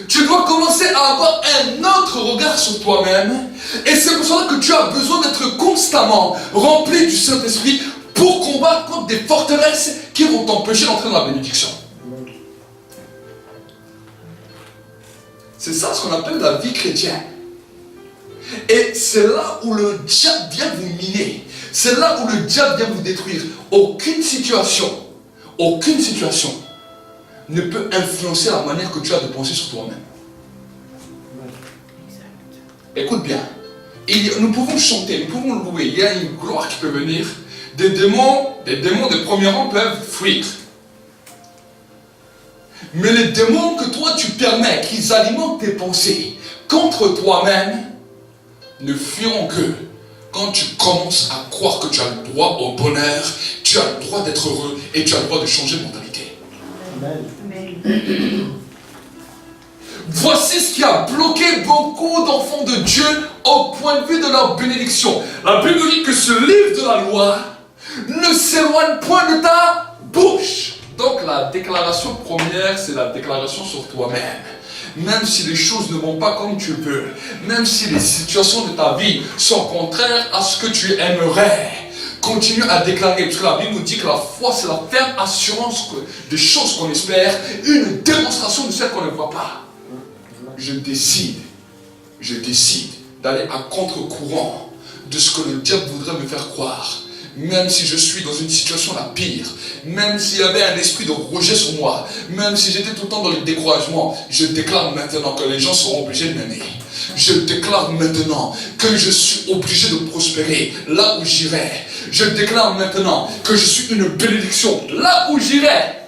tu dois commencer à avoir un autre regard sur toi-même. Et c'est pour cela que tu as besoin d'être constamment rempli du Saint-Esprit pour combattre contre des forteresses qui vont t'empêcher d'entrer dans la bénédiction. C'est ça ce qu'on appelle la vie chrétienne. Et c'est là où le diable vient vous miner. C'est là où le diable vient vous détruire. Aucune situation ne peut influencer la manière que tu as de penser sur toi-même. Écoute bien. Nous pouvons chanter, nous pouvons louer. Il y a une gloire qui peut venir. Des démons de premier rang peuvent fuir. Mais les démons que toi tu permets qu'ils alimentent tes pensées contre toi-même ne fuiront que quand tu commences à croire que tu as le droit au bonheur, tu as le droit d'être heureux et tu as le droit de changer de mentalité. Amen. Voici ce qui a bloqué beaucoup d'enfants de Dieu au point de vue de leur bénédiction. La Bible nous dit que ce livre de la loi ne s'éloigne point de ta bouche. Donc la déclaration première, c'est la déclaration sur toi-même. Même si les choses ne vont pas comme tu veux, même si les situations de ta vie sont contraires à ce que tu aimerais, continue à déclarer, parce que la Bible nous dit que la foi, c'est la ferme assurance des choses qu'on espère, une démonstration de celles qu'on ne voit pas. Je décide d'aller à contre-courant de ce que le diable voudrait me faire croire. Même si je suis dans une situation la pire, même s'il y avait un esprit de rejet sur moi, même si j'étais tout le temps dans le découragement, je déclare maintenant que les gens seront obligés de m'aimer. Je déclare maintenant que je suis obligé de prospérer là où j'irai. Je déclare maintenant que je suis une bénédiction là où j'irai.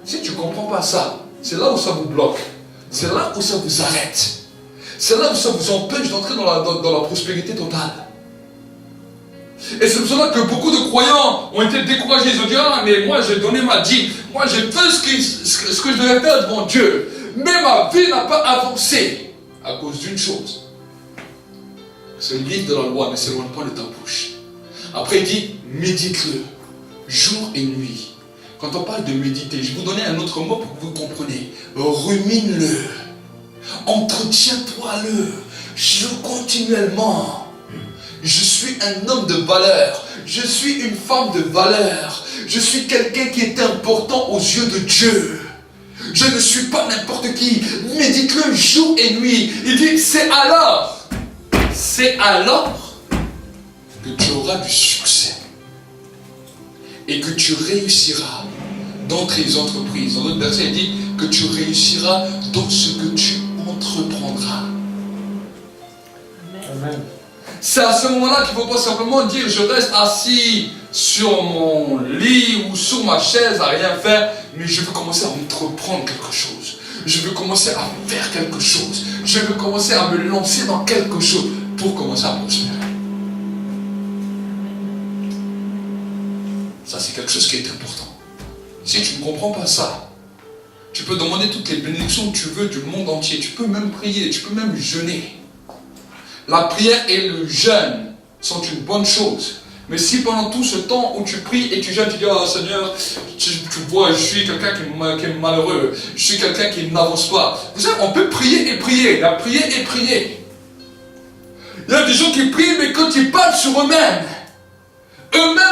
Si tu ne comprends pas ça, c'est là où ça vous bloque. C'est là où ça vous arrête. C'est là où ça vous empêche d'entrer dans la prospérité totale. Et c'est pour cela que beaucoup de croyants ont été découragés. Ils ont dit, ah mais moi j'ai donné ma dîme. Moi j'ai fait ce que je devais faire devant Dieu. Mais ma vie n'a pas avancé à cause d'une chose. Ce livre de la loi ne s'éloigne pas de ta bouche. Après il dit, médite-le, jour et nuit. Quand on parle de méditer, je vais vous donner un autre mot pour que vous compreniez. Rumine-le. Entretiens-toi-le. Joue continuellement. Je suis un homme de valeur. Je suis une femme de valeur. Je suis quelqu'un qui est important aux yeux de Dieu. Je ne suis pas n'importe qui. Médite-le jour et nuit. Il dit, c'est alors que tu auras du succès. Et que tu réussiras dans tes entreprises. Dans l'autre verset, il dit que tu réussiras dans ce que tu entreprendras. Amen. C'est à ce moment-là qu'il ne faut pas simplement dire je reste assis sur mon lit ou sur ma chaise à rien faire, mais je veux commencer à entreprendre quelque chose. Je veux commencer à faire quelque chose. Je veux commencer à me lancer dans quelque chose pour commencer à prospérer. Ça, c'est quelque chose qui est important. Si tu ne comprends pas ça, tu peux demander toutes les bénédictions que tu veux du monde entier. Tu peux même prier, tu peux même jeûner. La prière et le jeûne sont une bonne chose. Mais si pendant tout ce temps où tu pries et tu jeûnes, tu dis, oh Seigneur, tu vois, je suis quelqu'un qui est malheureux, je suis quelqu'un qui n'avance pas. Vous savez, on peut prier et prier, il y a prier et prier. Il y a des gens qui prient, mais quand ils parlent sur eux-mêmes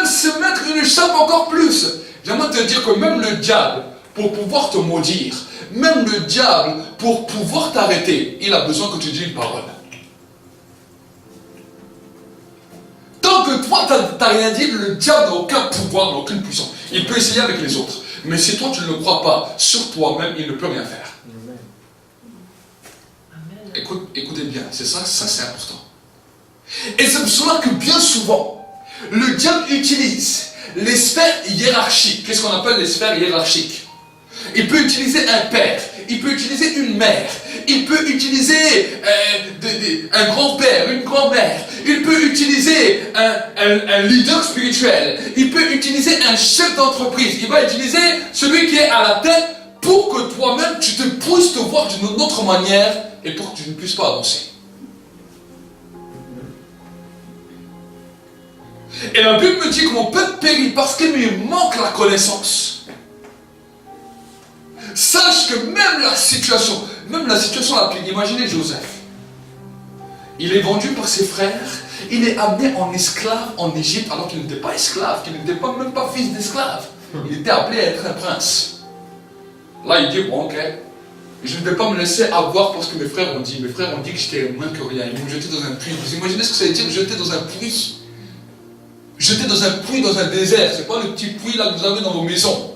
se mettre une chape encore plus. J'aimerais te dire que même le diable, pour pouvoir te maudire, même le diable, pour pouvoir t'arrêter, il a besoin que tu dises une parole. Tant que toi, tu n'as rien dit, le diable n'a aucun pouvoir, n'a aucune puissance. Il peut essayer avec les autres. Mais si toi, tu ne le crois pas sur toi-même, il ne peut rien faire. Écoutez bien, c'est ça c'est important. Et c'est pour cela que bien souvent, le diable utilise les sphères hiérarchiques. Qu'est-ce qu'on appelle les sphères hiérarchiques? Il peut utiliser un père, il peut utiliser une mère, il peut utiliser un grand-père, une grand-mère, il peut utiliser un leader spirituel, il peut utiliser un chef d'entreprise, il va utiliser celui qui est à la tête pour que toi-même tu puisses te voir d'une autre manière et pour que tu ne puisses pas avancer. Et la Bible me dit que mon peuple périt parce qu'il lui manque la connaissance. Sache que même la situation la pire, imaginez Joseph. Il est vendu par ses frères, il est amené en esclave en Égypte alors qu'il n'était pas esclave, qu'il n'était même pas fils d'esclave. Il était appelé à être un prince. Là il dit, bon ok, je ne vais pas me laisser avoir parce que mes frères ont dit que j'étais moins que rien, ils m'ont jeté dans un puits. Vous imaginez ce que ça veut dire, jeter dans un puits? Jeter dans un puits, dans un désert, c'est pas le petit puits là que vous avez dans vos maisons.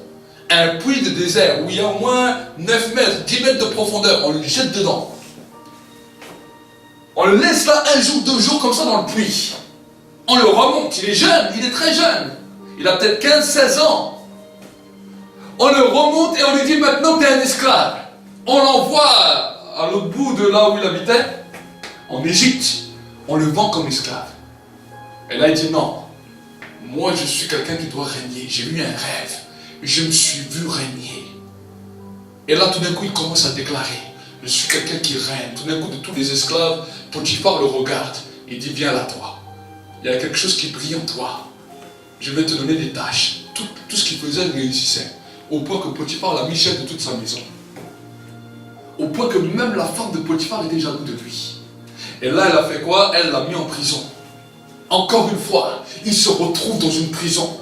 Un puits de désert où il y a au moins 9 mètres, 10 mètres de profondeur, on le jette dedans. On le laisse là 1 jour, 2 jours comme ça dans le puits. On le remonte, il est jeune, il est très jeune. Il a peut-être 15, 16 ans. On le remonte et on lui dit maintenant tu es un esclave. On l'envoie à l'autre bout de là où il habitait, en Égypte. On le vend comme esclave. Et là il dit non. Moi, je suis quelqu'un qui doit régner. J'ai eu un rêve. Je me suis vu régner. Et là, tout d'un coup, il commence à déclarer. Je suis quelqu'un qui règne. Tout d'un coup, de tous les esclaves, Potiphar le regarde. Il dit, viens là, toi. Il y a quelque chose qui brille en toi. Je vais te donner des tâches. Tout ce qu'il faisait, il réussissait. Au point que Potiphar l'a mis chef de toute sa maison. Au point que même la femme de Potiphar était jalouse de lui. Et là, elle a fait quoi? Elle l'a mis en prison. encore une fois, il se retrouve dans une prison.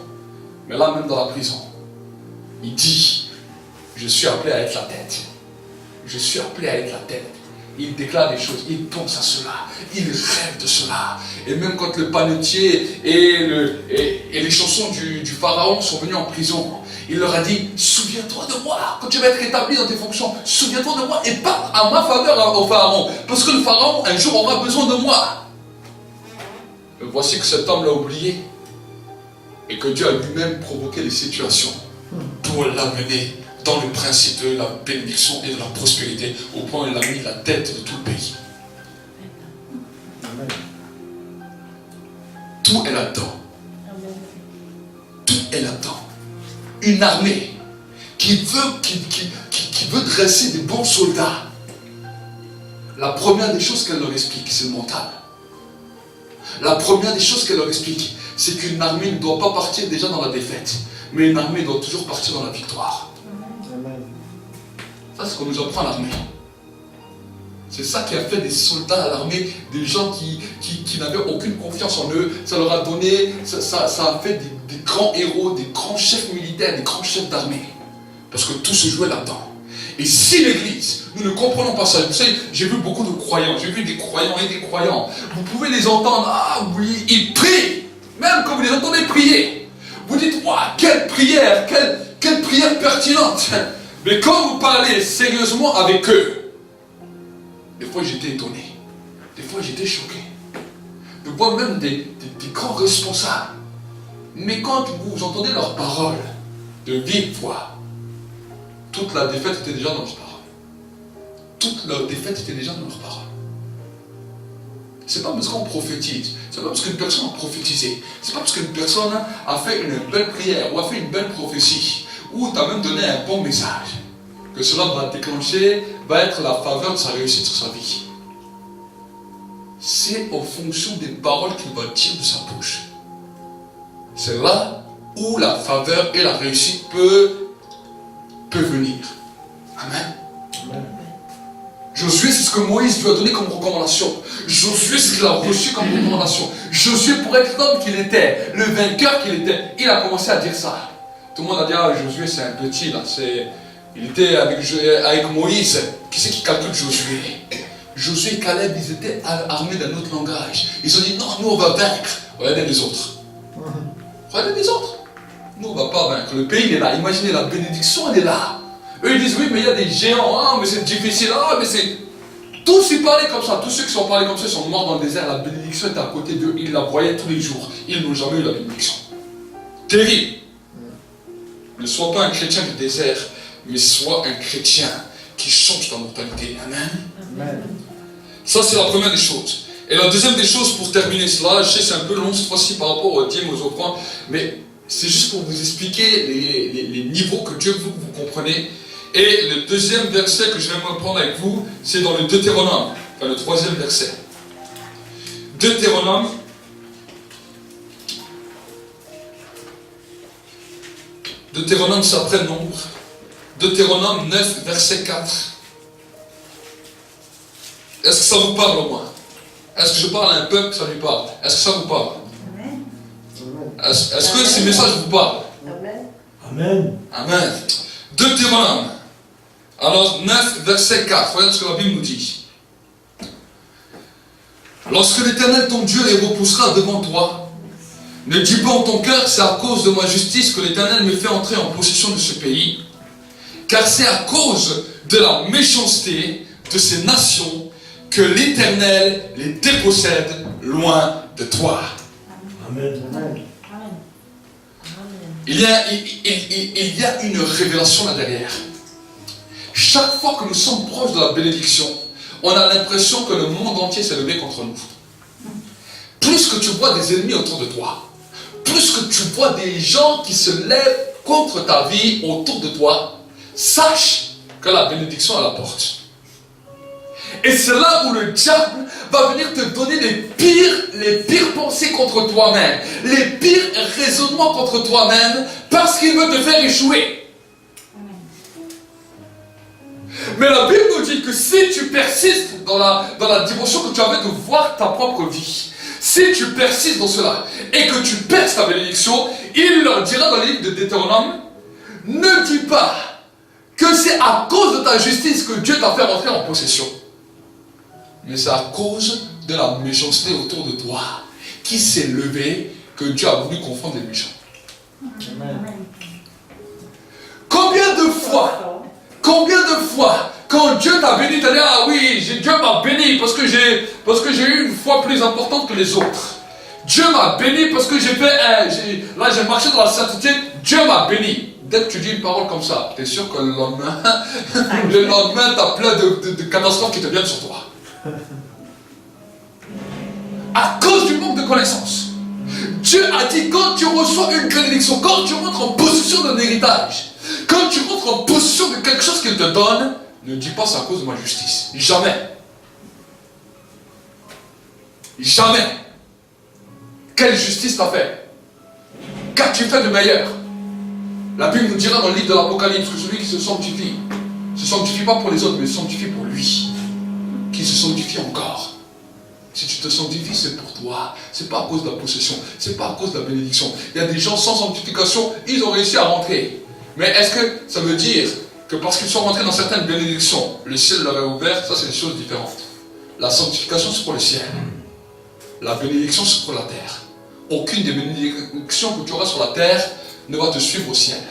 Mais là, même dans la prison, il dit, je suis appelé à être la tête. Je suis appelé à être la tête. Il déclare des choses, il pense à cela, il rêve de cela. Et même quand le panetier et les chansons du pharaon sont venus en prison, il leur a dit, souviens-toi de moi, quand tu vas être établi dans tes fonctions, souviens-toi de moi et parle à ma faveur au pharaon. Parce que le pharaon, un jour, aura besoin de moi. Mais voici que cet homme l'a oublié. Et que Dieu a lui-même provoqué les situations pour l'amener dans le principe de la bénédiction et de la prospérité, au point où il a mis la tête de tout le pays. Amen. Tout est là-dedans. Tout est là-dedans. Une armée qui veut dresser des bons soldats. La première des choses qu'elle leur explique, c'est le mental. La première des choses qu'elle leur explique, c'est qu'une armée ne doit pas partir déjà dans la défaite, mais une armée doit toujours partir dans la victoire. Ça, c'est ce qu'on nous apprend à l'armée. C'est ça qui a fait des soldats à l'armée, des gens qui n'avaient aucune confiance en eux. Ça leur a donné, ça a fait des grands héros, des grands chefs militaires, des grands chefs d'armée. Parce que tout se jouait là-dedans. Et si l'Église, nous ne comprenons pas ça, vous savez, j'ai vu beaucoup de croyants, j'ai vu des croyants et des croyants. Vous pouvez les entendre, ah oui, ils prient. Même quand vous les entendez prier, vous dites, waouh, quelle prière, quelle prière pertinente. Mais quand vous parlez sérieusement avec eux, des fois j'étais étonné, des fois j'étais choqué, de voir même des grands responsables. Mais quand vous entendez leurs paroles de vive voix, toute la défaite était déjà dans leurs paroles. Toute leur défaite était déjà dans leurs paroles. C'est pas parce qu'on prophétise, c'est pas parce qu'une personne a prophétisé, c'est pas parce qu'une personne a fait une belle prière ou a fait une belle prophétie, ou t'a même donné un bon message, que cela va déclencher, va être la faveur de sa réussite sur sa vie. C'est en fonction des paroles qu'il va dire de sa bouche. C'est là où la faveur et la réussite peut venir. Amen. Amen. Josué, c'est ce que Moïse lui a donné comme recommandation. Josué, c'est ce qu'il a reçu comme recommandation. Josué, pour être l'homme qu'il était, le vainqueur qu'il était, il a commencé à dire ça. Tout le monde a dit, ah, Josué, c'est un petit, là. Il était avec Moïse. Qui c'est qui calcule Josué? Josué et Caleb, ils étaient armés d'un autre langage. Ils ont dit, non, nous, on va vaincre. Regardez les autres. Regardez les autres. Nous, on ne va pas vaincre. Le pays, il est là. Imaginez, la bénédiction, elle est là. Eux, ils disent, oui, mais il y a des géants. Ah, mais c'est difficile. Ah, mais c'est... Tous ils parlaient comme ça. Tous ceux qui sont parlés comme ça, ils sont morts dans le désert. La bénédiction était à côté d'eux. Ils la voyaient tous les jours. Ils n'ont jamais eu la bénédiction. Terrible. Ne sois pas un chrétien du désert, mais sois un chrétien qui change ta mentalité. Amen. Amen. Ça, c'est la première des choses. Et la deuxième des choses, pour terminer cela, je sais c'est un peu long cette fois-ci par rapport aux dîmes, aux offrandes, mais c'est juste pour vous expliquer les niveaux que Dieu veut que vous compreniez. Et le deuxième verset que je vais reprendre avec vous, c'est dans le Deutéronome, enfin le troisième verset. Deutéronome, c'est après Nombre. Deutéronome 9, verset 4. Est-ce que ça vous parle au moins? Est-ce que je parle à un peuple, ça lui parle? Est-ce que ça vous parle? Est-ce que ces messages vous parlent? Amen. Amen. Deutéronome. Alors 9, verset 4. Voyez ce que la Bible nous dit. Lorsque l'Éternel ton Dieu les repoussera devant toi, ne dis pas en ton cœur, c'est à cause de ma justice que l'Éternel me fait entrer en possession de ce pays, car c'est à cause de la méchanceté de ces nations que l'Éternel les dépossède loin de toi. Amen. Il y a une révélation là derrière. Chaque fois que nous sommes proches de la bénédiction, on a l'impression que le monde entier s'est levé contre nous. Plus que tu vois des ennemis autour de toi, plus que tu vois des gens qui se lèvent contre ta vie autour de toi, sache que la bénédiction est à la porte. Et c'est là où le diable va venir te donner les pires pensées contre toi-même, les pires raisonnements contre toi-même, parce qu'il veut te faire échouer. Mais la Bible nous dit que si tu persistes dans la dimension que tu avais de voir ta propre vie, Si tu persistes dans cela et que tu perds ta bénédiction, il leur dira dans le livre de Deutéronome, ne dis pas que c'est à cause de ta justice que Dieu t'a fait rentrer en possession. Mais c'est à cause de la méchanceté autour de toi qui s'est levée que Dieu a voulu confondre les méchants. Amen. Combien de fois, quand Dieu t'a béni, tu as dit, ah oui, Dieu m'a béni parce que j'ai eu une foi plus importante que les autres. Dieu m'a béni parce que j'ai marché dans la sainteté, Dieu m'a béni. Dès que tu dis une parole comme ça, tu es sûr que le lendemain, tu as plein de catastrophes qui te viennent sur toi. À cause du manque de connaissance. Dieu a dit, quand tu reçois une bénédiction, quand tu rentres en possession d'un héritage, quand tu rentres en possession de quelque chose qu'il te donne, ne dis pas c'est à cause de ma justice. Jamais. Jamais. Quelle justice t'as fait? Qu'as-tu fait de meilleur? La Bible nous dira dans le livre de l'Apocalypse que celui qui se sanctifie, ne se sanctifie pas pour les autres, mais se sanctifie pour lui, qui se sanctifie encore. Si tu te sanctifies, c'est pour toi. C'est pas à cause de la possession. C'est pas à cause de la bénédiction. Il y a des gens sans sanctification, ils ont réussi à rentrer. Mais est-ce que ça veut dire que parce qu'ils sont rentrés dans certaines bénédictions, le ciel leur est ouvert? Ça, c'est des choses différentes. La sanctification, c'est pour le ciel. La bénédiction, c'est pour la terre. Aucune des bénédictions que tu auras sur la terre ne va te suivre au ciel.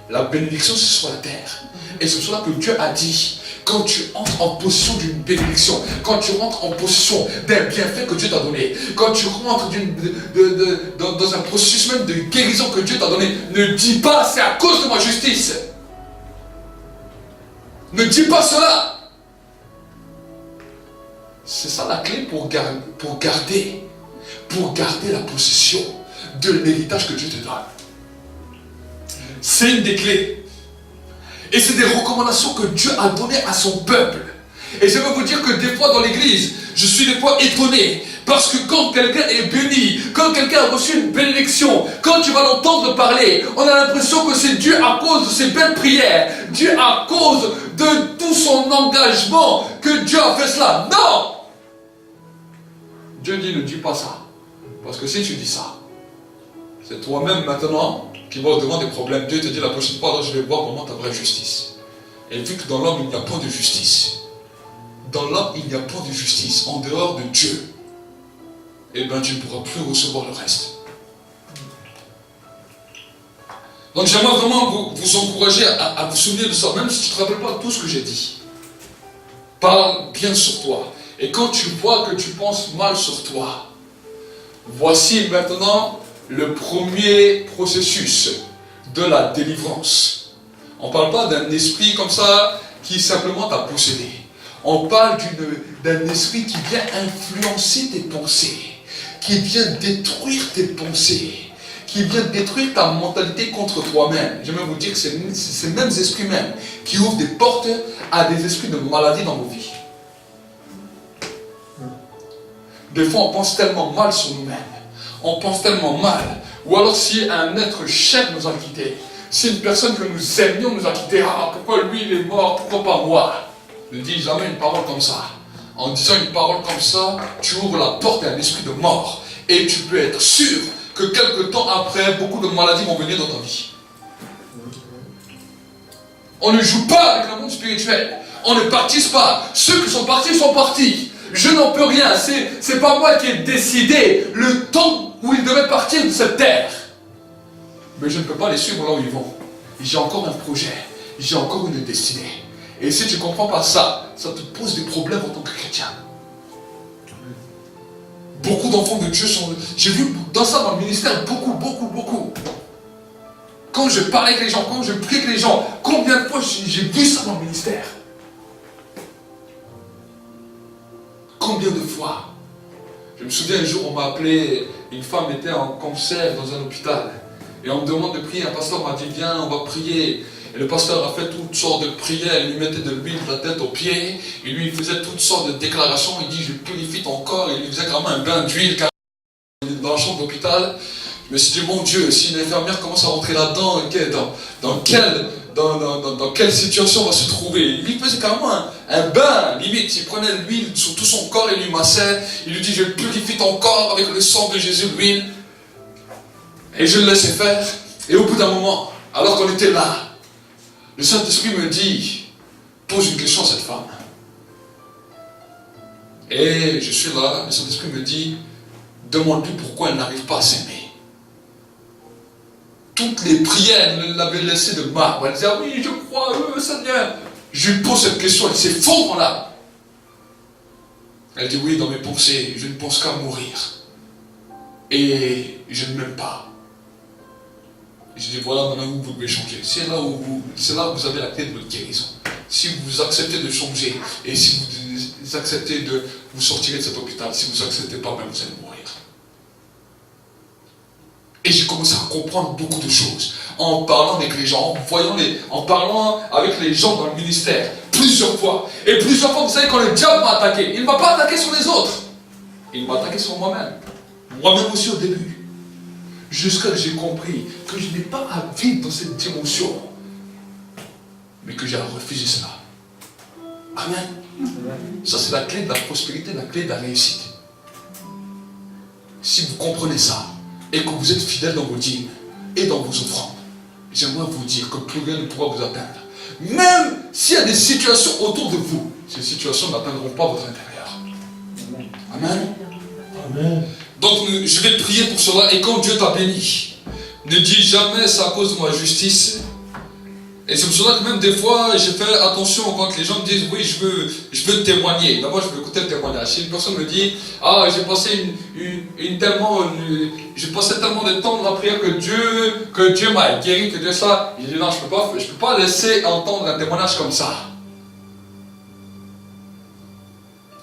La bénédiction, c'est sur la terre. Et c'est pour cela que Dieu a dit, quand tu entres en possession d'une bénédiction, quand tu rentres en possession d'un bienfait que Dieu t'a donné, quand tu rentres dans un processus même de guérison que Dieu t'a donné, ne dis pas c'est à cause de ma justice. Ne dis pas cela. C'est ça la clé pour garder la possession de l'héritage que Dieu te donne. C'est une des clés. Et c'est des recommandations que Dieu a données à son peuple. Et je veux vous dire que des fois dans l'église, je suis des fois étonné. Parce que quand quelqu'un est béni, quand quelqu'un a reçu une bénédiction, quand tu vas l'entendre parler, on a l'impression que c'est Dieu à cause de ses belles prières, Dieu à cause de tout son engagement que Dieu a fait cela. Non! Dieu dit ne dis pas ça. Parce que si tu dis ça, c'est toi-même maintenant qui va au-devant des problèmes. Dieu te dit la prochaine fois, alors je vais voir comment ta vraie justice. Et vu que dans l'homme, il n'y a pas de justice. Dans l'homme, il n'y a pas de justice. En dehors de Dieu, eh bien, tu ne pourras plus recevoir le reste. Donc, j'aimerais vraiment vous encourager à vous souvenir de ça, même si tu ne te rappelles pas de tout ce que j'ai dit. Parle bien sur toi. Et quand tu vois que tu penses mal sur toi, voici maintenant le premier processus de la délivrance. On ne parle pas d'un esprit comme ça qui simplement t'a possédé. On parle d'un esprit qui vient influencer tes pensées, qui vient détruire tes pensées, qui vient détruire ta mentalité contre toi-même. J'aimerais vous dire que c'est ces mêmes esprits même qui ouvrent des portes à des esprits de maladie dans nos vies. Des fois, on pense tellement mal sur nous-mêmes. On pense tellement mal. Ou alors si un être cher nous a quittés, si une personne que nous aimions nous a quittés, ah, pourquoi lui il est mort, pourquoi pas moi? Ne dis jamais une parole comme ça. En disant une parole comme ça, tu ouvres la porte à un esprit de mort. Et tu peux être sûr que quelque temps après, beaucoup de maladies vont venir dans ta vie. On ne joue pas avec le monde spirituel. On ne partise pas. Ceux qui sont partis sont partis. Je n'en peux rien. C'est pas moi qui ai décidé le temps où ils devaient partir de cette terre. Mais je ne peux pas les suivre là où ils vont. J'ai encore un projet. J'ai encore une destinée. Et si tu ne comprends pas ça, ça te pose des problèmes en tant que chrétien. Beaucoup d'enfants de Dieu sont... J'ai vu dans ça dans le ministère, beaucoup. Quand je parlais avec les gens, quand je priais avec les gens, combien de fois j'ai vu ça dans le ministère? Combien de fois? Je me souviens un jour, on m'a appelé, une femme était en cancer dans un hôpital. Et on me demande de prier, un pasteur m'a dit, viens, on va prier. Et le pasteur a fait toutes sortes de prières, il lui mettait de l'huile de la tête aux pieds, il lui faisait toutes sortes de déclarations, il dit, je purifie ton corps, il lui faisait carrément un bain d'huile dans la chambre d'hôpital. Je me suis dit, mon Dieu, si une infirmière commence à rentrer là-dedans, dans quel dans quelle situation on va se trouver. Il faisait carrément un bain, limite. Il prenait l'huile sur tout son corps et lui massait. Il lui dit, je purifie ton corps avec le sang de Jésus, l'huile. Et je le laissais faire. Et au bout d'un moment, alors qu'on était là, le Saint-Esprit me dit, pose une question à cette femme. Et je suis là, le Saint-Esprit me dit, demande-lui pourquoi elle n'arrive pas à s'aimer. Toutes les prières, elle l'avait laissé de marbre. Elle disait, ah oui, je crois, Seigneur. Je lui pose cette question, elle s'effondre là. Elle dit, oui, dans mes pensées, je ne pense qu'à mourir. Et je ne m'aime pas. Je dis, voilà, maintenant vous devez changer. C'est là où vous avez la clé de votre guérison. Si vous acceptez de changer, et si vous acceptez de vous sortir de cet hôpital, si vous n'acceptez pas, même vous allez mourir. Et j'ai commencé à comprendre beaucoup de choses. En parlant avec les gens, en parlant avec les gens dans le ministère, plusieurs fois. Et plusieurs fois, vous savez, quand le diable m'a attaqué, il ne m'a pas attaqué sur les autres. Il m'a attaqué sur moi-même. Moi-même aussi au début. Jusqu'à ce que j'ai compris que je n'ai pas à vivre dans cette dimension, mais que j'ai à refuser cela. Amen. Ça, c'est la clé de la prospérité, la clé de la réussite. Si vous comprenez ça, et que vous êtes fidèle dans vos dîmes et dans vos offrandes, j'aimerais vous dire que plus rien ne pourra vous atteindre. Même s'il y a des situations autour de vous, ces situations n'atteindront pas votre intérieur. Amen. Amen. Donc je vais prier pour cela, et quand Dieu t'a béni, ne dis jamais c'est à cause de ma justice. Et c'est pour cela que même des fois, je fais attention quand les gens me disent, oui, je veux témoigner. D'abord, je veux écouter le témoignage. Si une personne me dit, ah, j'ai passé tellement de temps dans la prière que Dieu m'a guéri, que Dieu ça, je dis, non, je peux pas laisser entendre un témoignage comme ça.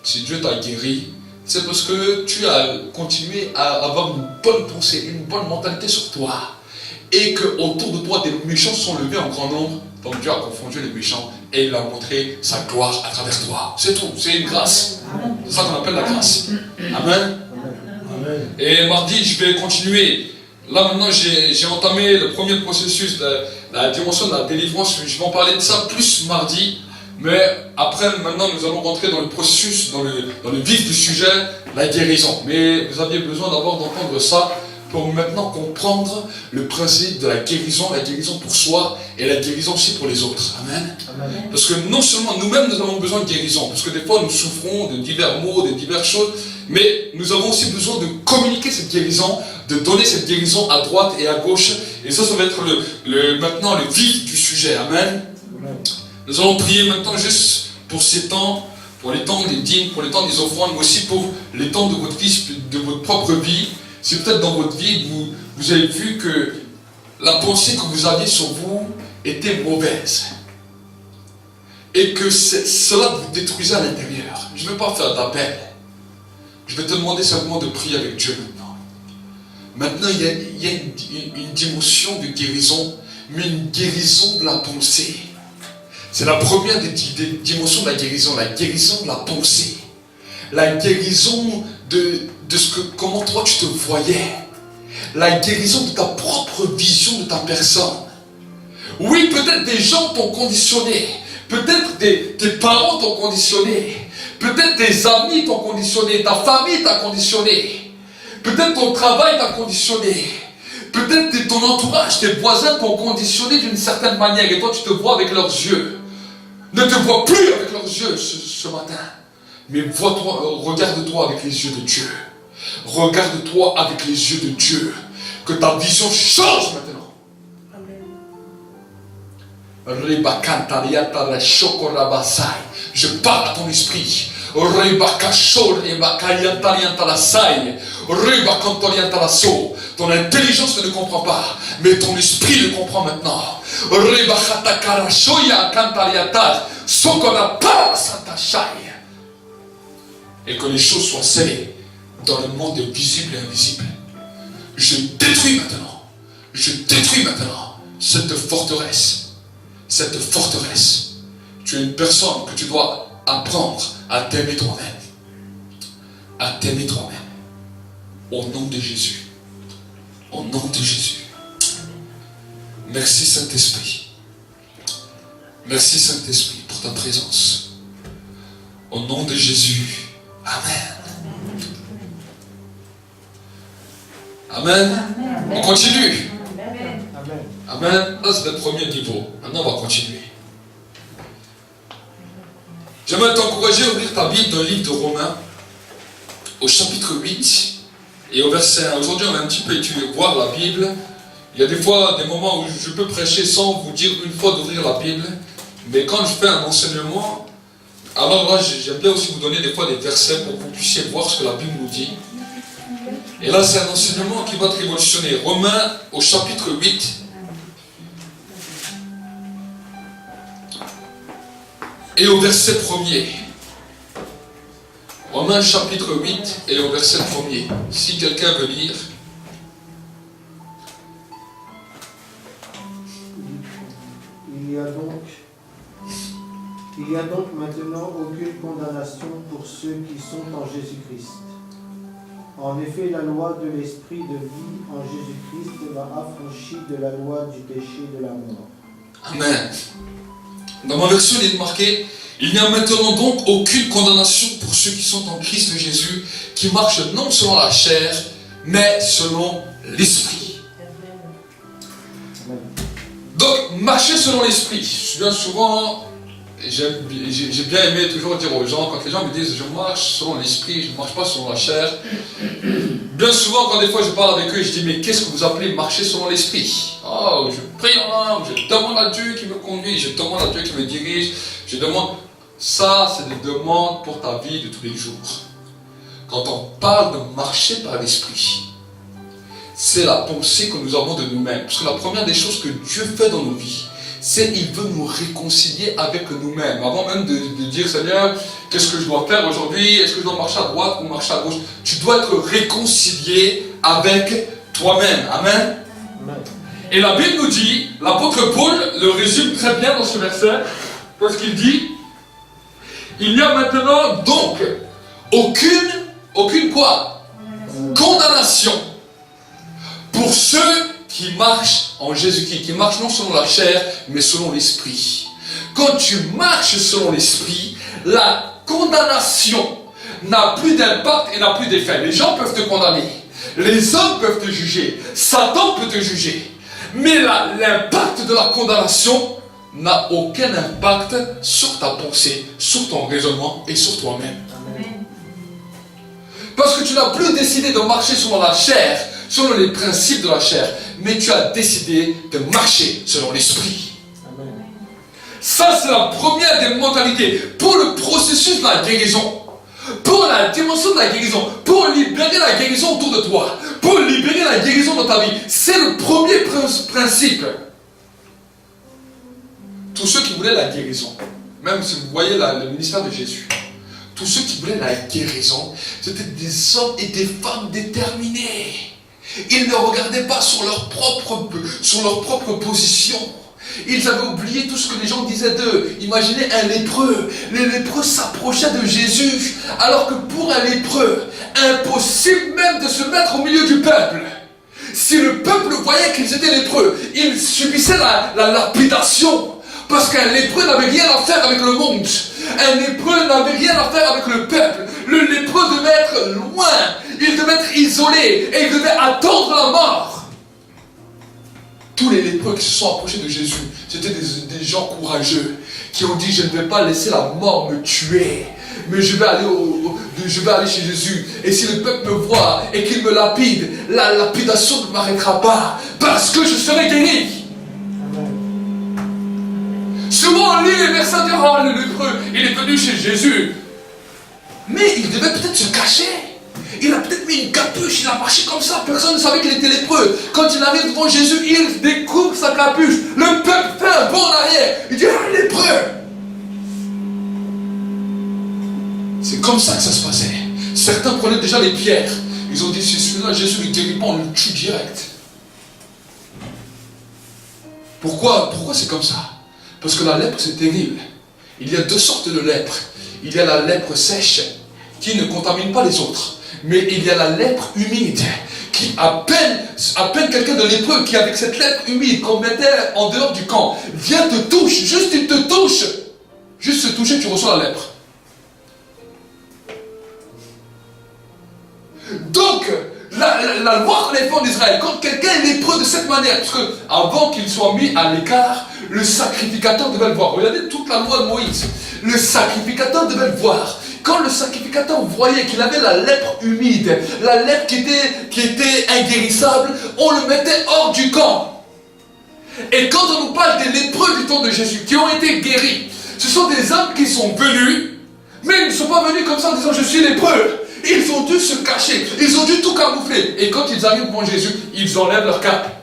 Si Dieu t'a guéri, c'est parce que tu as continué à avoir une bonne pensée, une bonne mentalité sur toi. Et qu'autour de toi, des méchants sont levés en grand nombre. Donc Dieu a confondu les méchants et il a montré sa gloire à travers toi. C'est tout, c'est une grâce. C'est ça qu'on appelle la grâce. Amen. Amen. Et mardi, je vais continuer. Là maintenant, j'ai entamé le premier processus de la dimension de la délivrance. Je vais en parler de ça plus mardi. Mais après, maintenant, nous allons rentrer dans le processus, dans le vif du sujet, la guérison. Mais vous aviez besoin d'abord d'entendre ça pour maintenant comprendre le principe de la guérison pour soi et la guérison aussi pour les autres. Amen. Amen. Parce que non seulement nous-mêmes, nous avons besoin de guérison, parce que des fois, nous souffrons de divers maux, de diverses choses, mais nous avons aussi besoin de communiquer cette guérison, de donner cette guérison à droite et à gauche. Et ça va être maintenant le vif du sujet. Amen. Amen. Nous allons prier maintenant juste pour ces temps, pour les temps des dîmes, pour les temps des offrandes, mais aussi pour les temps de votre vie, de votre propre vie. Si peut-être dans votre vie, vous avez vu que la pensée que vous aviez sur vous était mauvaise. Et que cela vous détruisait à l'intérieur. Je ne vais pas faire d'appel. Je vais te demander simplement de prier avec Dieu maintenant. Maintenant, il y a une dimension de guérison, mais une guérison de la pensée. C'est la première des dimensions de la guérison de la pensée. La guérison de comment toi tu te voyais. La guérison de ta propre vision de ta personne. Oui, peut-être des gens t'ont conditionné. Peut-être tes parents t'ont conditionné. Peut-être tes amis t'ont conditionné. Ta famille t'a conditionné. Peut-être ton travail t'a conditionné. Peut-être ton entourage, tes voisins t'ont conditionné d'une certaine manière. Et toi tu te vois avec leurs yeux. Ne te vois plus avec leurs yeux ce matin. Mais regarde-toi avec les yeux de Dieu. Regarde-toi avec les yeux de Dieu. Que ta vision change maintenant. Amen. Je parle à ton esprit. Ton intelligence ne le comprend pas, mais ton esprit le comprend maintenant. Et que les choses soient scellées dans le monde visible et invisible. Je détruis maintenant cette forteresse. Tu es une personne que tu dois apprendre à t'aimer toi-même. Au nom de Jésus. Au nom de Jésus. Merci Saint-Esprit. Merci Saint-Esprit pour ta présence. Au nom de Jésus. Amen. Amen. On continue. Amen. Là, c'est le premier niveau. Maintenant, on va continuer. J'aimerais t'encourager à ouvrir ta Bible dans le livre de Romains, au chapitre 8 et au verset 1. Aujourd'hui, on va un petit peu étudier, voir la Bible. Il y a des fois, des moments où je peux prêcher sans vous dire une fois d'ouvrir la Bible. Mais quand je fais un enseignement, alors là, j'aime bien aussi vous donner des fois des versets pour que vous puissiez voir ce que la Bible nous dit. Et là, c'est un enseignement qui va te révolutionner. Romains, au chapitre 8. Et au verset 1er. Romains chapitre 8 et au verset 1er. Si quelqu'un veut lire. Il y a donc maintenant aucune condamnation pour ceux qui sont en Jésus-Christ. En effet, la loi de l'esprit de vie en Jésus-Christ m'a affranchi de la loi du péché et de la mort. Amen. Dans ma version, il est marqué: il n'y a maintenant donc aucune condamnation pour ceux qui sont en Christ Jésus, qui marchent non selon la chair, mais selon l'esprit. Donc, marcher selon l'esprit. Bien souvent, j'ai bien aimé toujours dire aux gens, quand les gens me disent je marche selon l'esprit, je ne marche pas selon la chair. Bien souvent, quand des fois je parle avec eux, je dis mais qu'est-ce que vous appelez marcher selon l'esprit? Oh, je prie en langue, je demande à Dieu qui me conduit, je demande à Dieu qui me dirige, je demande. Ça, c'est des demandes pour ta vie de tous les jours. Quand on parle de marcher par l'esprit, c'est la pensée que nous avons de nous-mêmes. Parce que la première des choses que Dieu fait dans nos vies, c'est qu'il veut nous réconcilier avec nous-mêmes. Avant même de dire, Seigneur, qu'est-ce que je dois faire aujourd'hui? Est-ce que je dois marcher à droite ou marcher à gauche? Tu dois être réconcilié avec toi-même. Amen. Amen. Et la Bible nous dit, l'apôtre Paul le résume très bien dans ce verset, parce qu'il dit, il n'y a maintenant donc aucune quoi? Condamnation pour ceux qui marchent en Jésus-Christ, qui marchent non selon la chair, mais selon l'esprit. Quand tu marches selon l'esprit, la condamnation n'a plus d'impact et n'a plus d'effet. Les gens peuvent te condamner, les hommes peuvent te juger, Satan peut te juger, mais l'impact de la condamnation n'a aucun impact sur ta pensée, sur ton raisonnement et sur toi-même. Parce que tu n'as plus décidé de marcher selon la chair, selon les principes de la chair, mais tu as décidé de marcher selon l'esprit. Ça, c'est la première des mentalités pour le processus de la guérison, pour la dimension de la guérison, pour libérer la guérison autour de toi, pour libérer la guérison dans ta vie. C'est le premier principe. Tous ceux qui voulaient la guérison, même si vous voyez le ministère de Jésus, tous ceux qui voulaient la guérison, c'était des hommes et des femmes déterminés. Ils ne regardaient pas sur leur propre position. Ils avaient oublié tout ce que les gens disaient d'eux. Imaginez un lépreux. Les lépreux s'approchaient de Jésus, alors que pour un lépreux, impossible même de se mettre au milieu du peuple. Si le peuple voyait qu'ils étaient lépreux, ils subissaient la lapidation. Parce qu'un lépreux n'avait rien à faire avec le monde. Un lépreux n'avait rien à faire avec le peuple. Le lépreux devait être loin. Il devait être isolé. Et il devait attendre la mort. Tous les lépreux qui se sont approchés de Jésus, c'était des gens courageux. Qui ont dit, je ne vais pas laisser la mort me tuer. Mais je vais aller chez Jésus. Et si le peuple me voit et qu'il me lapide, la lapidation ne m'arrêtera pas. Parce que je serai guéri. Souvent on lit les versets de oh, le lépreux, il est venu chez Jésus. Mais il devait peut-être se cacher. Il a peut-être mis une capuche, il a marché comme ça, personne ne savait qu'il était lépreux. Quand il arrive devant Jésus, il découvre sa capuche. Le peuple fait un bond en arrière. Il dit, ah, lépreux. C'est comme ça que ça se passait. Certains prenaient déjà les pierres. Ils ont dit, si celui-là, Jésus ne guérit pas, on le tue direct. Pourquoi c'est comme ça? Parce que la lèpre, c'est terrible. Il y a deux sortes de lèpre. Il y a la lèpre sèche, qui ne contamine pas les autres. Mais il y a la lèpre humide, qui à peine quelqu'un de lépreux qui avec cette lèpre humide qu'on mettait en dehors du camp, vient te touche, juste il te touche, juste se toucher, tu reçois la lèpre. Donc, la loi qu'on a fait en Israël, quand quelqu'un est lépreux de cette manière, parce que avant qu'il soit mis à l'écart, le sacrificateur devait le voir. Regardez toute la loi de Moïse. Le sacrificateur devait le voir. Quand le sacrificateur voyait qu'il avait la lèpre humide, la lèpre qui était inguérissable, on le mettait hors du camp. Et quand on nous parle des lépreux du temps de Jésus, qui ont été guéris, ce sont des hommes qui sont venus, mais ils ne sont pas venus comme ça en disant je suis lépreux. Ils ont dû se cacher, ils ont dû tout camoufler. Et quand ils arrivent devant Jésus, ils enlèvent leur cape.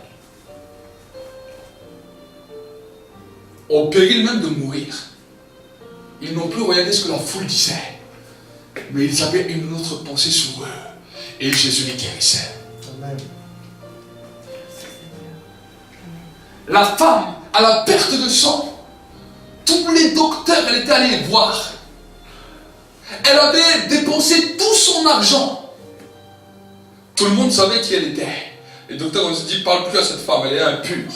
Au péril même de mourir, ils n'ont plus regardé ce que la foule disait. Mais ils avaient une autre pensée sur eux. Et Jésus les guérissait. Amen. La femme, à la perte de sang, tous les docteurs, elle était allée voir. Elle avait dépensé tout son argent. Tout le monde savait qui elle était. Les docteurs ont dit, parle plus à cette femme, elle est impure.